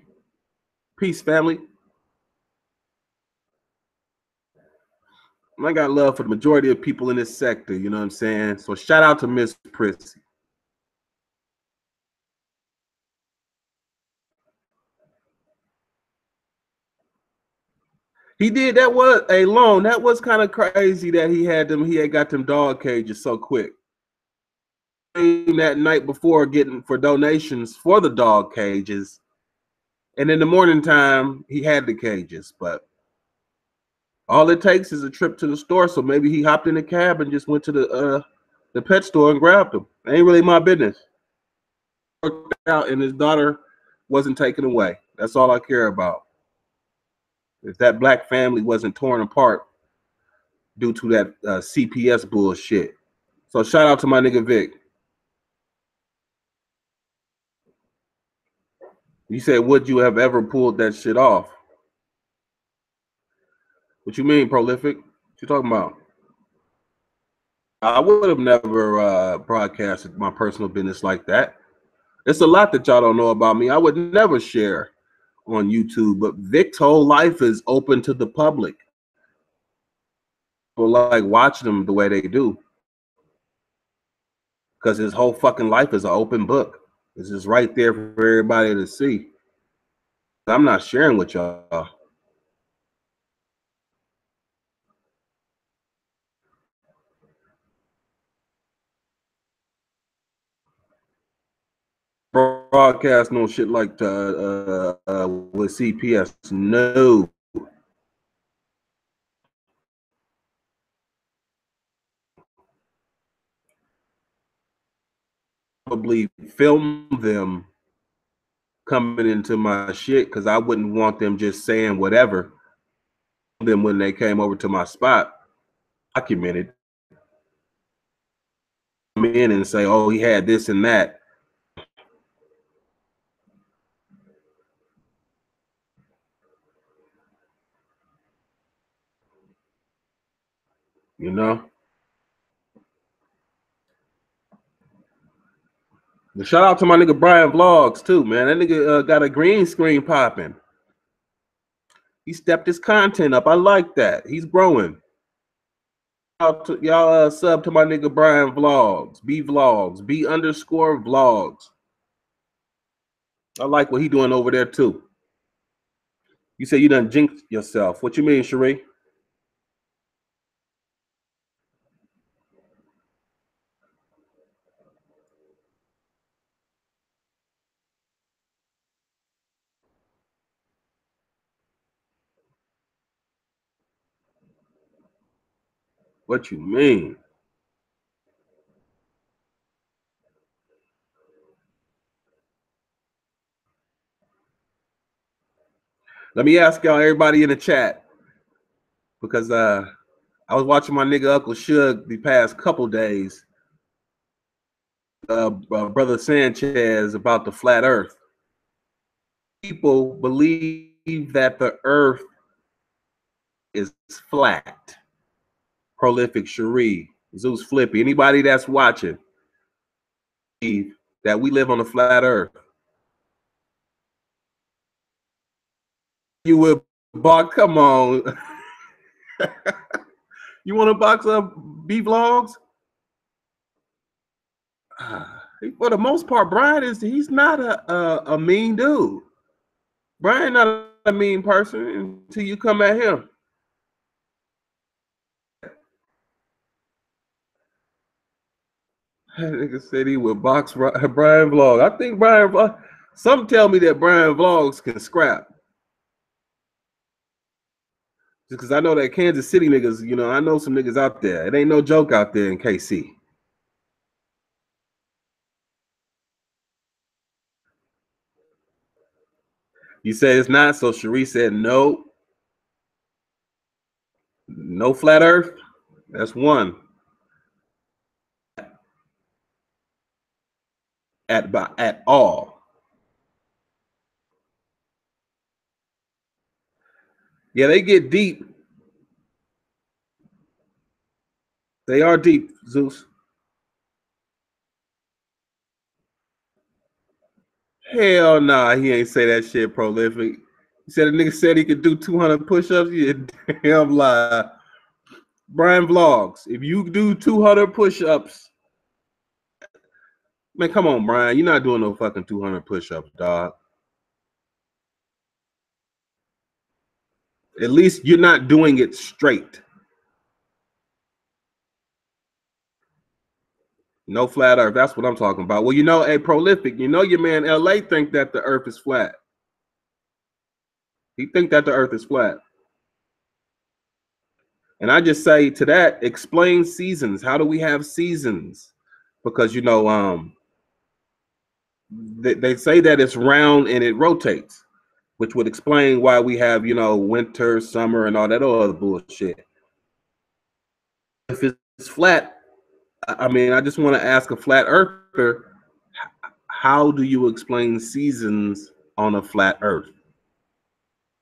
Peace, family. I got love for the majority of people in this sector, you know what I'm saying? So shout out to Miss Prissy. He did. That was a loan. That was kind of crazy that he had got them dog cages so quick. That night before getting for donations for the dog cages. And in the morning time, he had the cages, but all it takes is a trip to the store. So maybe he hopped in a cab and just went to the pet store and grabbed them. Ain't really my business. Worked out, and his daughter wasn't taken away. That's all I care about. If that black family wasn't torn apart due to that CPS bullshit. So shout out to my nigga Vic. You said, would you have ever pulled that shit off? What you mean, Prolific? What you talking about? I would have never broadcasted my personal business like that. It's a lot that y'all don't know about me. I would never share on YouTube, but Vic's whole life is open to the public. people like watching him the way they do. Because his whole fucking life is an open book. It's just right there for everybody to see. I'm not sharing with y'all. Broadcast no shit like the with CPS. No. Probably film them coming into my shit because I wouldn't want them just saying whatever. Then when they came over to my spot, documented, come in and say, "Oh, he had this and that." You know. But shout out to my nigga Brian Vlogs too, man. That nigga got a green screen popping. He stepped his content up. I like that. He's growing. Y'all sub to my nigga Brian Vlogs, B_vlogs. I like what he doing over there too. You say you done jinxed yourself. What you mean, Sheree? What you mean? Let me ask y'all, everybody in the chat, because I was watching my nigga Uncle Shug the past couple days, Brother Sanchez, about the flat earth. People believe that the earth is flat. Prolific Cherie, Zeus Flippy, anybody that's watching, that we live on a flat earth. You would box? Come on. You want to box up B_vlogs? For the most part, Brian he's not a mean dude. Brian not a mean person until you come at him. That nigga said he would box Brian Vlog. I think Brian Vlog. Some tell me that Brian Vlogs can scrap. Just because I know that Kansas City niggas, you know, I know some niggas out there. It ain't no joke out there in KC. You said it's not, so Cherie said no. No flat earth. That's one. At all. Yeah, they get deep. They are deep, Zeus. Hell nah, he ain't say that shit, Prolific. He said a nigga said he could do 200 push-ups. Yeah, damn lie. Brian Vlogs, if you do 200 push-ups, man, come on, Brian. You're not doing no fucking 200 push-ups, dog. At least you're not doing it straight. No flat earth. That's what I'm talking about. Well, you know, hey, Prolific, you know your man LA think that the earth is flat. He think that the earth is flat. And I just say to that, explain seasons. How do we have seasons? Because, you know, they say that it's round and it rotates, which would explain why we have, you know, winter, summer, and all that other bullshit. If it's flat, I mean, I just want to ask a flat earther, how do you explain seasons on a flat earth?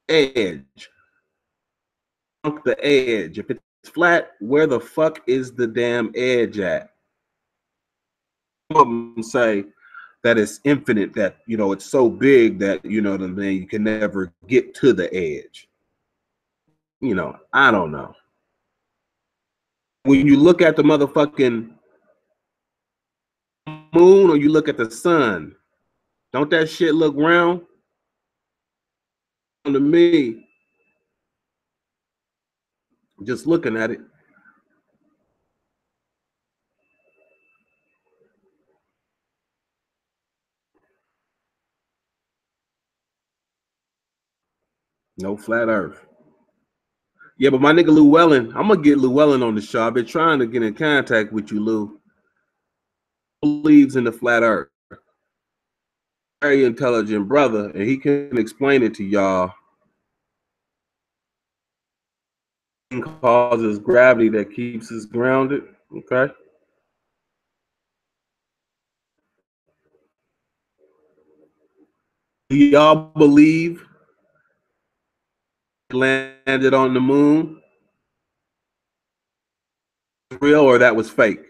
Edge. The edge. If it's flat, where the fuck is the damn edge at? Some of them say that it's infinite, that, you know, it's so big that, you know, then you can never get to the edge. You know, I don't know. When you look at the motherfucking moon or you look at the sun, don't that shit look round? To me, just looking at it. No flat earth. Yeah, but my nigga Llewellyn, I'm gonna get Llewellyn on the show. I've been trying to get in contact with you, Lou. Believes in the flat earth. Very intelligent brother, and he can explain it to y'all. Causes gravity that keeps us grounded. Okay. Do y'all believe it landed on the moon? Real or that was fake?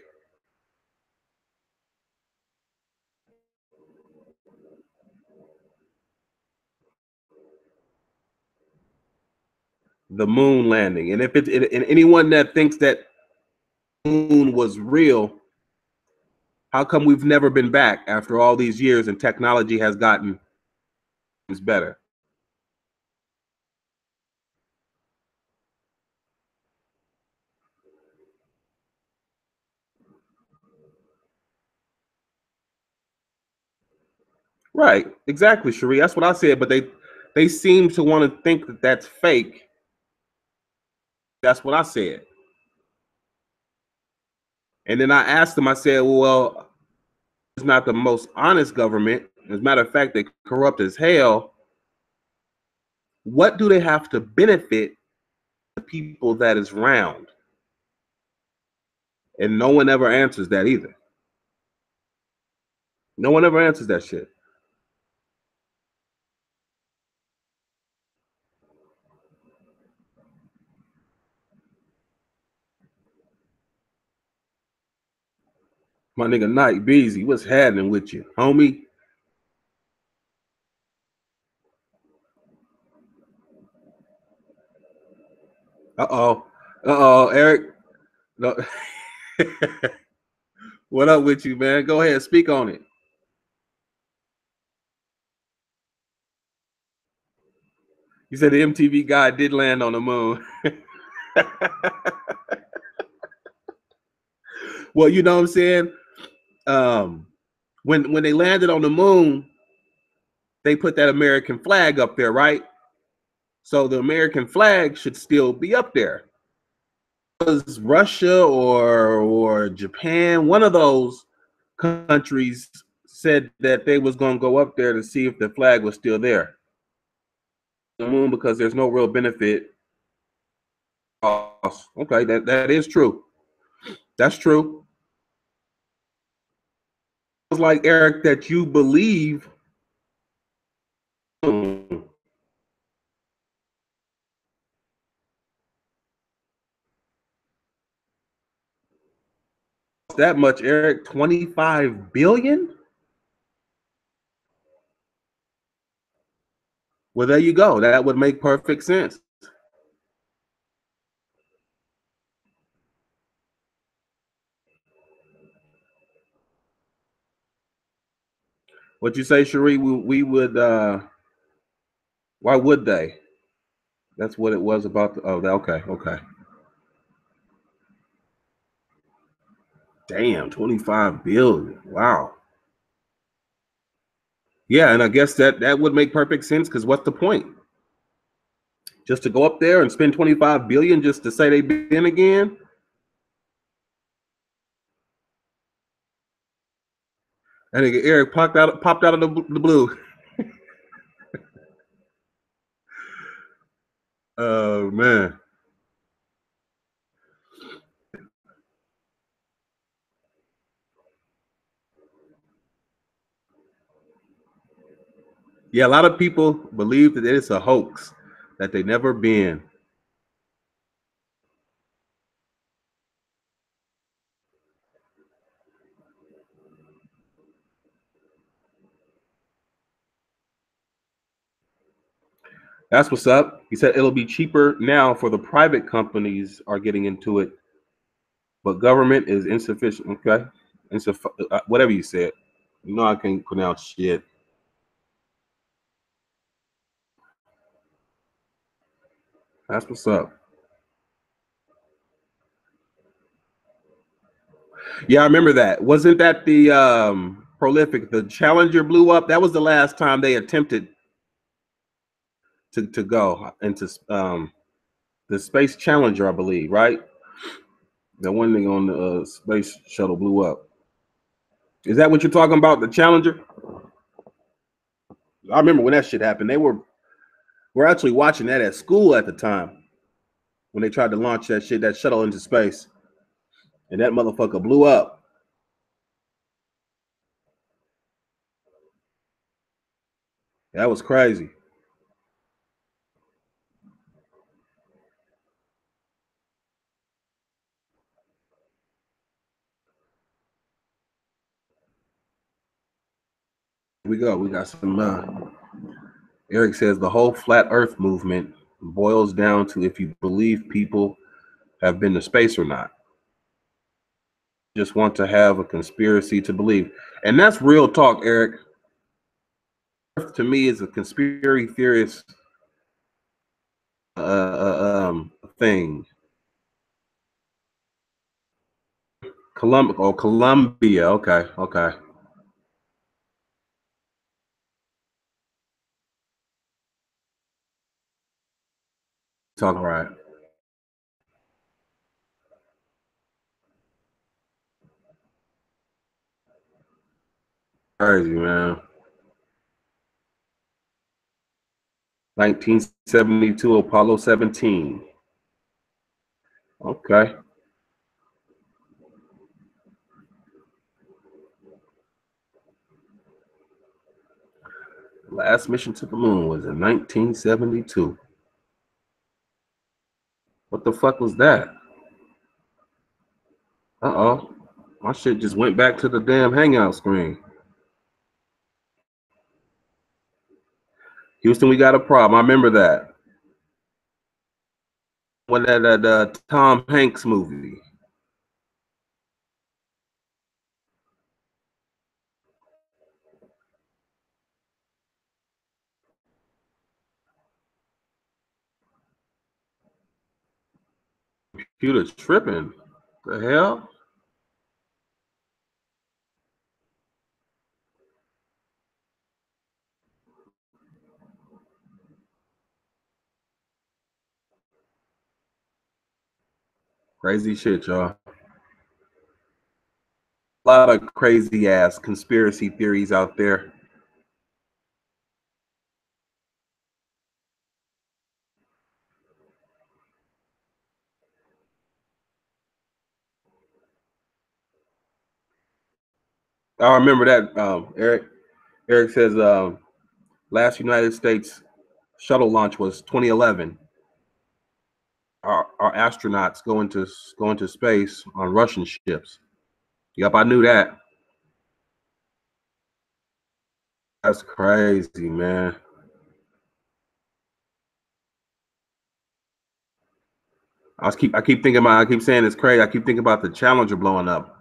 The moon landing. And if it's and anyone that thinks that moon was real, how come we've never been back after all these years and technology has gotten better? Right, exactly, Cherie. That's what I said. But they seem to want to think that that's fake. That's what I said. And then I asked them. I said, "Well, it's not the most honest government. As a matter of fact, they corrupt as hell. What do they have to benefit the people that is round?" And no one ever answers that either. No one ever answers that shit. My nigga Night Beezy, what's happening with you, homie? Eric. No. What up with you, man? Go ahead, speak on it. You said the MTV guy did land on the moon. Well, you know what I'm saying? When they landed on the moon, they put that American flag up there, right? So the American flag should still be up there. Was Russia or Japan, one of those countries said that they was gonna go up there to see if the flag was still there. The moon, because there's no real benefit. Okay, that is true. That's true. It's like Eric that you believe. That much, Eric? 25 billion? Well, there you go. That would make perfect sense. What you say, Cherie? We would. Why would they? That's what it was about. Okay, okay. Damn, 25 billion. Wow. Yeah, and I guess that would make perfect sense because what's the point? Just to go up there and spend 25 billion just to say they've been again? And Eric popped out of the blue. Oh man. Yeah, a lot of people believe that it's a hoax, that they never been. That's what's up. He said it'll be cheaper now for the private companies are getting into it but government is insufficient. Okay, whatever you said. You know I can't pronounce shit. That's what's up. Yeah, I remember that. Wasn't that the prolific? The Challenger blew up. That was the last time they attempted to go into the Space Challenger, I believe, right? The one thing on the space shuttle blew up. Is that what you're talking about? The Challenger? I remember when that shit happened. We're actually watching that at school at the time when they tried to launch that shuttle into space, and that motherfucker blew up. That was crazy. Here we go. We got some. Eric says the whole flat Earth movement boils down to if you believe people have been to space or not. Just want to have a conspiracy to believe, and that's real talk, Eric. To me, is a conspiracy theorist thing. Columbia. Okay, okay. Talk right. Crazy, man. 1972 Apollo 17. Okay. Last mission to the moon was in 1972. What the fuck was that? Uh-oh. My shit just went back to the damn hangout screen. Houston, we got a problem. I remember that. When that Tom Hanks movie. Computer tripping. The hell? Crazy shit, y'all. A lot of crazy ass conspiracy theories out there. I remember that. Eric says last United States shuttle launch was 2011. Our astronauts going to space on Russian ships. Yep, I knew that. That's crazy, man. I keep thinking about. I keep saying it's crazy. I keep thinking about the Challenger blowing up.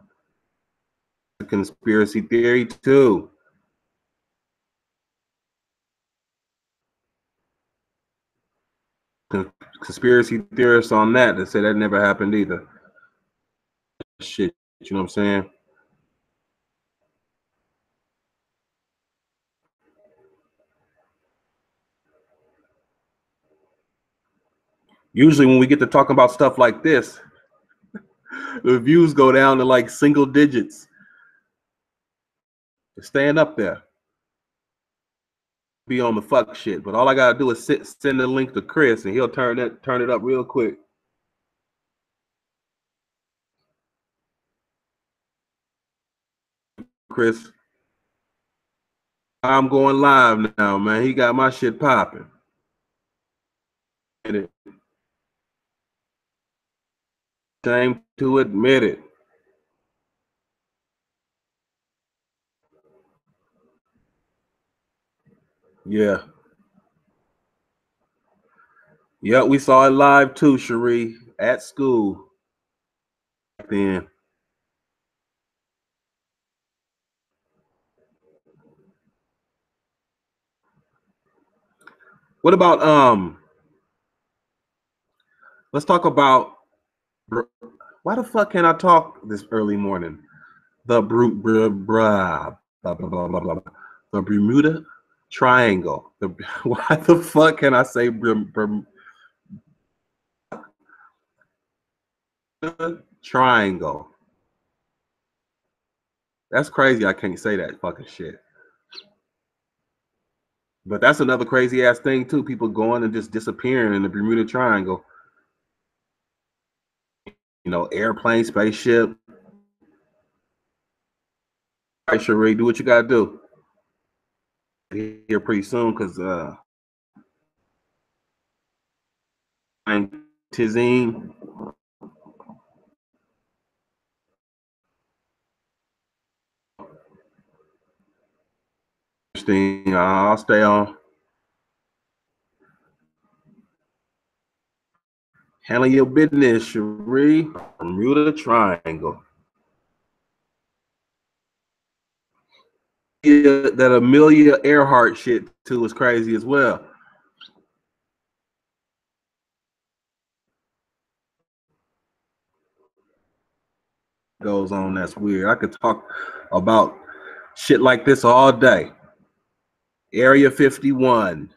Conspiracy theory too. Conspiracy theorists on that say that never happened either. Shit, you know what I'm saying? Usually when we get to talking about stuff like this, the views go down to like single digits. Staying up there. Be on the fuck shit. But all I gotta do is send the link to Chris and he'll turn it up real quick. Chris, I'm going live now, man. He got my shit popping. Shame to admit it. Yeah. Yeah, we saw it live too, Cherie, at school. then. What about let's talk about why the fuck can't I talk this early morning? The the Bermuda Triangle. Why the fuck can I say Triangle? That's crazy. I can't say that fucking shit. But that's another crazy ass thing too. People going and just disappearing in the Bermuda Triangle. You know, airplane, spaceship. All right, Sheree, do what you gotta do. Here pretty soon, cause Tizine. Interesting. I'll stay on. Handle your business, Sheree. Bermuda Triangle. Yeah, that Amelia Earhart shit too is crazy as well. Goes on, that's weird. I could talk about shit like this all day. Area 51,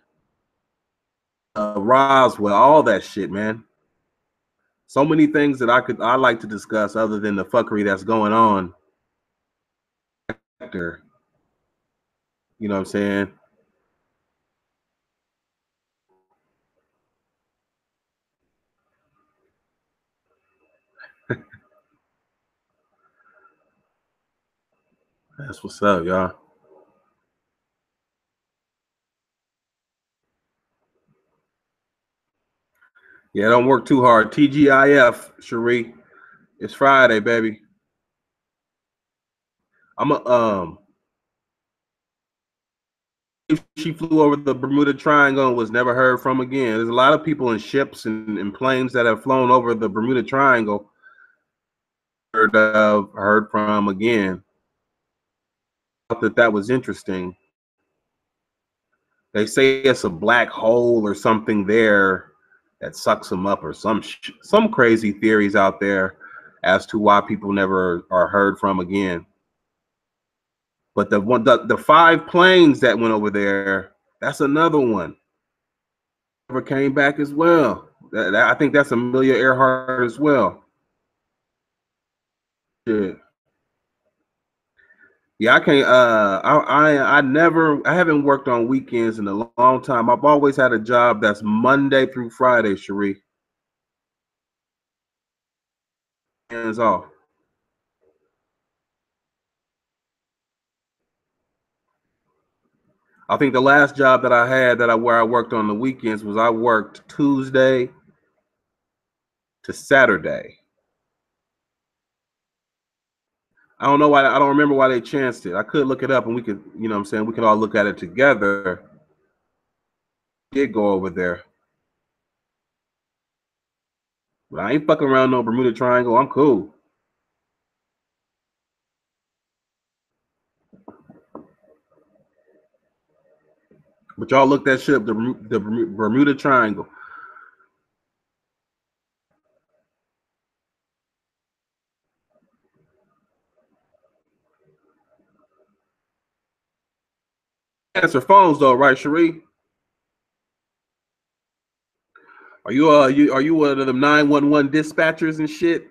Roswell, all that shit, man. So many things that I like to discuss other than the fuckery that's going on. You know what I'm saying? That's what's up, y'all. Yeah, don't work too hard. TGIF, Sheree. It's Friday, baby. She flew over the Bermuda Triangle and was never heard from again. There's a lot of people in ships and planes that have flown over the Bermuda Triangle heard from again. I thought that was interesting. They say it's a black hole or something there that sucks them up, or some crazy theories out there as to why people never are heard from again. But the 5 planes that went over there, that's another one. Never came back as well. I think that's Amelia Earhart as well. Yeah. Yeah, I can't. I haven't worked on weekends in a long time. I've always had a job that's Monday through Friday, Sheree. Hands off. I think the last job that I had where I worked on the weekends was I worked Tuesday to Saturday. I don't know why. I don't remember why they chanced it. I could look it up and we could, you know what I'm saying, we could all look at it together. Did go over there. But I ain't fucking around no Bermuda Triangle. I'm cool. But y'all look that shit up, the Bermuda Triangle. Answer phones though, right, Sheree? Are you one of them 911 dispatchers and shit?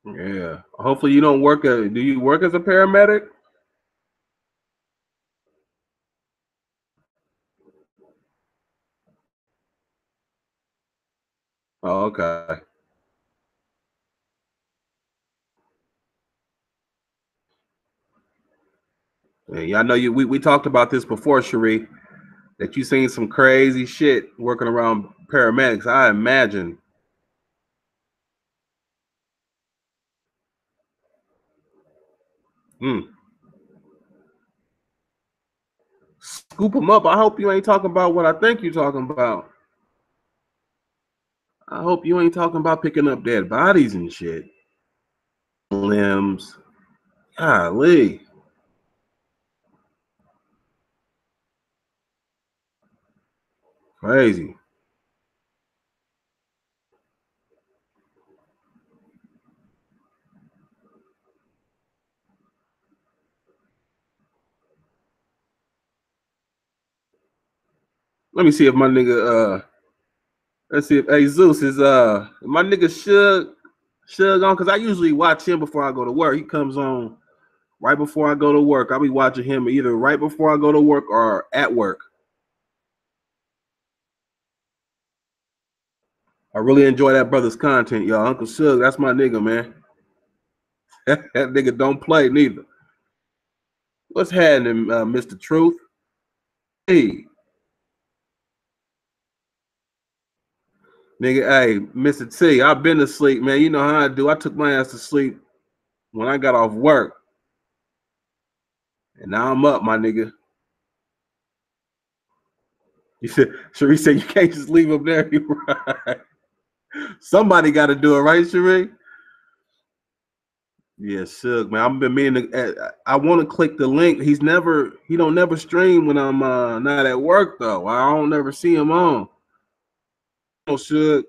Yeah. Hopefully you don't work. Do you work as a paramedic? Oh, okay. Yeah, I know you. We talked about this before, Sheree. That you seen some crazy shit working around paramedics. I imagine Scoop them up. I hope you ain't talking about what I think you're talking about. I hope you ain't talking about picking up dead bodies and shit. Limbs. Golly. Crazy. Let me see if my nigga let's see if hey Zeus is my nigga Shug on, because I usually watch him before I go to work. He comes on right before I go to work. I'll be watching him either right before I go to work or at work. I really enjoy that brother's content, y'all. Uncle Shug, that's my nigga, man. that nigga don't play neither. What's happening, Mr. Truth? Hey. Nigga, hey, Mr. T, I've been to sleep, man. You know how I do. I took my ass to sleep when I got off work. And now I'm up, my nigga. You said, Cherie said you can't just leave him there. Right. Somebody got to do it, right, Cherie? Yeah, Suge, man. I've been meaning to, I want to click the link. He don't never stream when I'm not at work, though. I don't never see him on. Oh, Suge.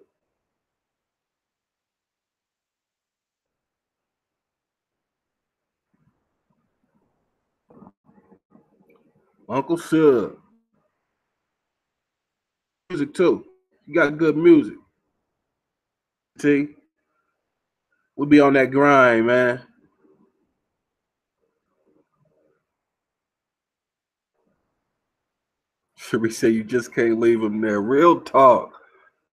Uncle Suge. Music, too. You got good music. See? We'll be on that grind, man. Should we say you just can't leave him there? Real talk.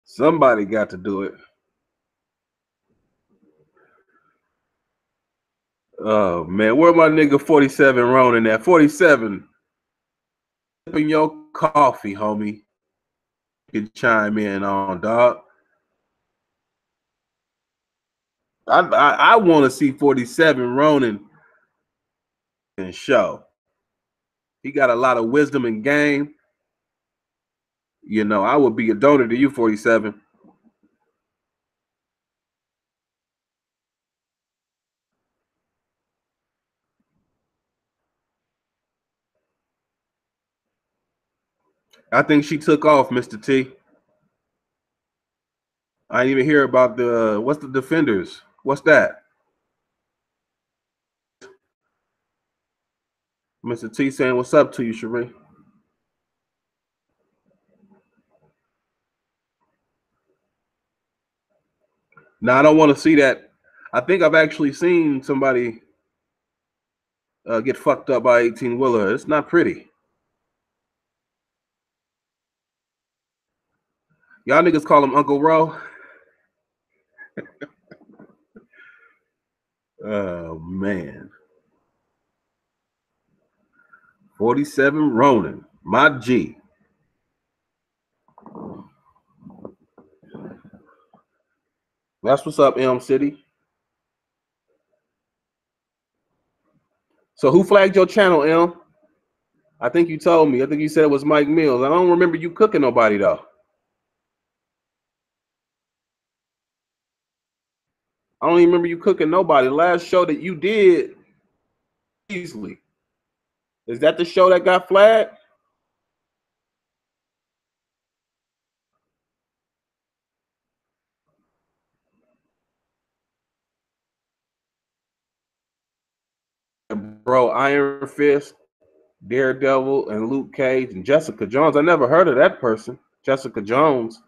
Somebody got to do it. Oh, man. Where my nigga 47 Ronin at? 47. Sipping your coffee, homie. You can chime in on, dog. I want to see 47 Ronin and show. He got a lot of wisdom and game. You know, I would be a donor to you, 47. I think she took off, Mr. T. I didn't even hear about what's the Defenders? What's that? Mr. T saying, what's up to you, Cherie? Now, I don't want to see that. I think I've actually seen somebody get fucked up by 18-wheeler. It's not pretty. Y'all niggas call him Uncle Ro. Oh, man. 47 Ronin, my G. That's what's up, Elm City. So who flagged your channel, Elm? I think you told me. I think you said it was Mike Mills. I don't remember you cooking nobody, though. I don't even remember you cooking nobody. The last show that you did, easily. Is that the show that got flagged? Bro, Iron Fist, Daredevil, and Luke Cage, and Jessica Jones. I never heard of that person. Jessica Jones.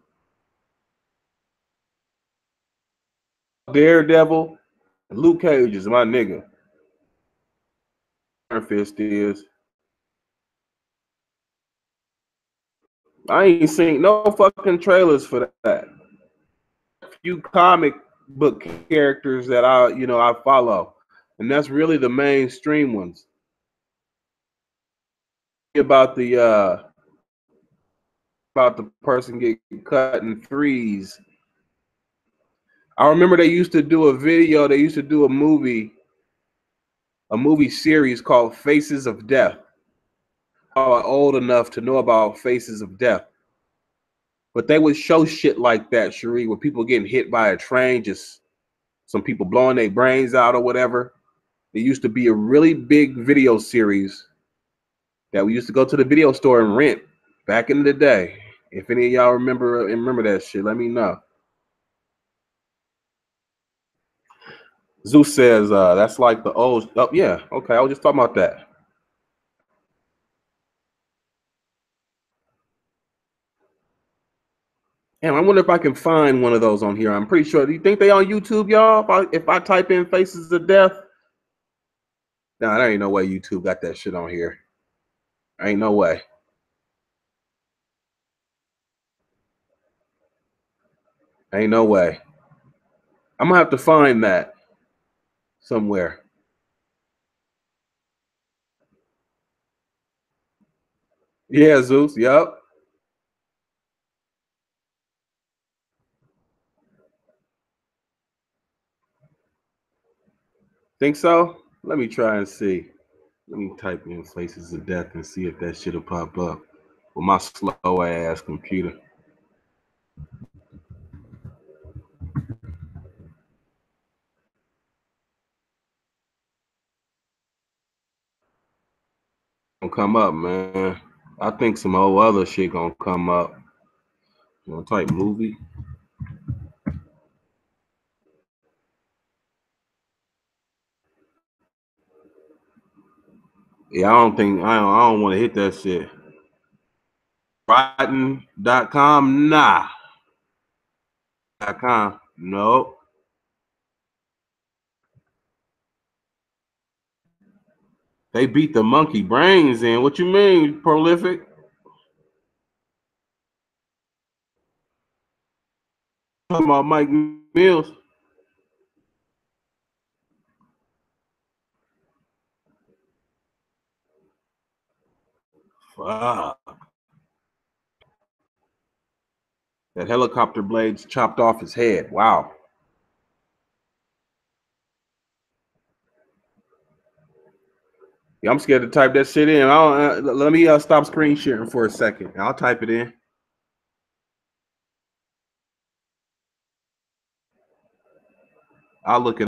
Daredevil, and Luke Cage is my nigga. Iron Fist is. I ain't seen no fucking trailers for that. A few comic book characters that I follow, and that's really the mainstream ones. About the person getting cut in threes. I remember they used to do a video. They used to do a movie a movie series called Faces of Death. Are old enough to know about Faces of Death. But they would show shit like that, Cherie, with people getting hit by a train, just some people blowing their brains out or whatever. There used to be a really big video series that we used to go to the video store and rent back in the day. If any of y'all remember that shit, let me know. Zeus says that's like the old. Oh yeah, okay. I was just talking about that. And I wonder if I can find one of those on here. I'm pretty sure. Do you think they on YouTube, y'all? If I type in Faces of Death, nah, there ain't no way YouTube got that shit on here. Ain't no way. Ain't no way. I'm gonna have to find that somewhere. Yeah, Zeus. Yup. Think so? Let me try and see. Let me type in Faces of Death and see if that shit'll pop up with my slow ass computer. Gonna come up, man. I think some whole other shit gonna come up. You know, type movie. Yeah, I don't want to hit that shit. Rotten.com, nah. .com, nope. They beat the monkey brains in. What you mean, prolific? Talking about Mike Mills. Fuck. That helicopter blades chopped off his head. Wow. Yeah, I'm scared to type that shit in. Let me stop screen sharing for a second. I'll type it in. I'll look it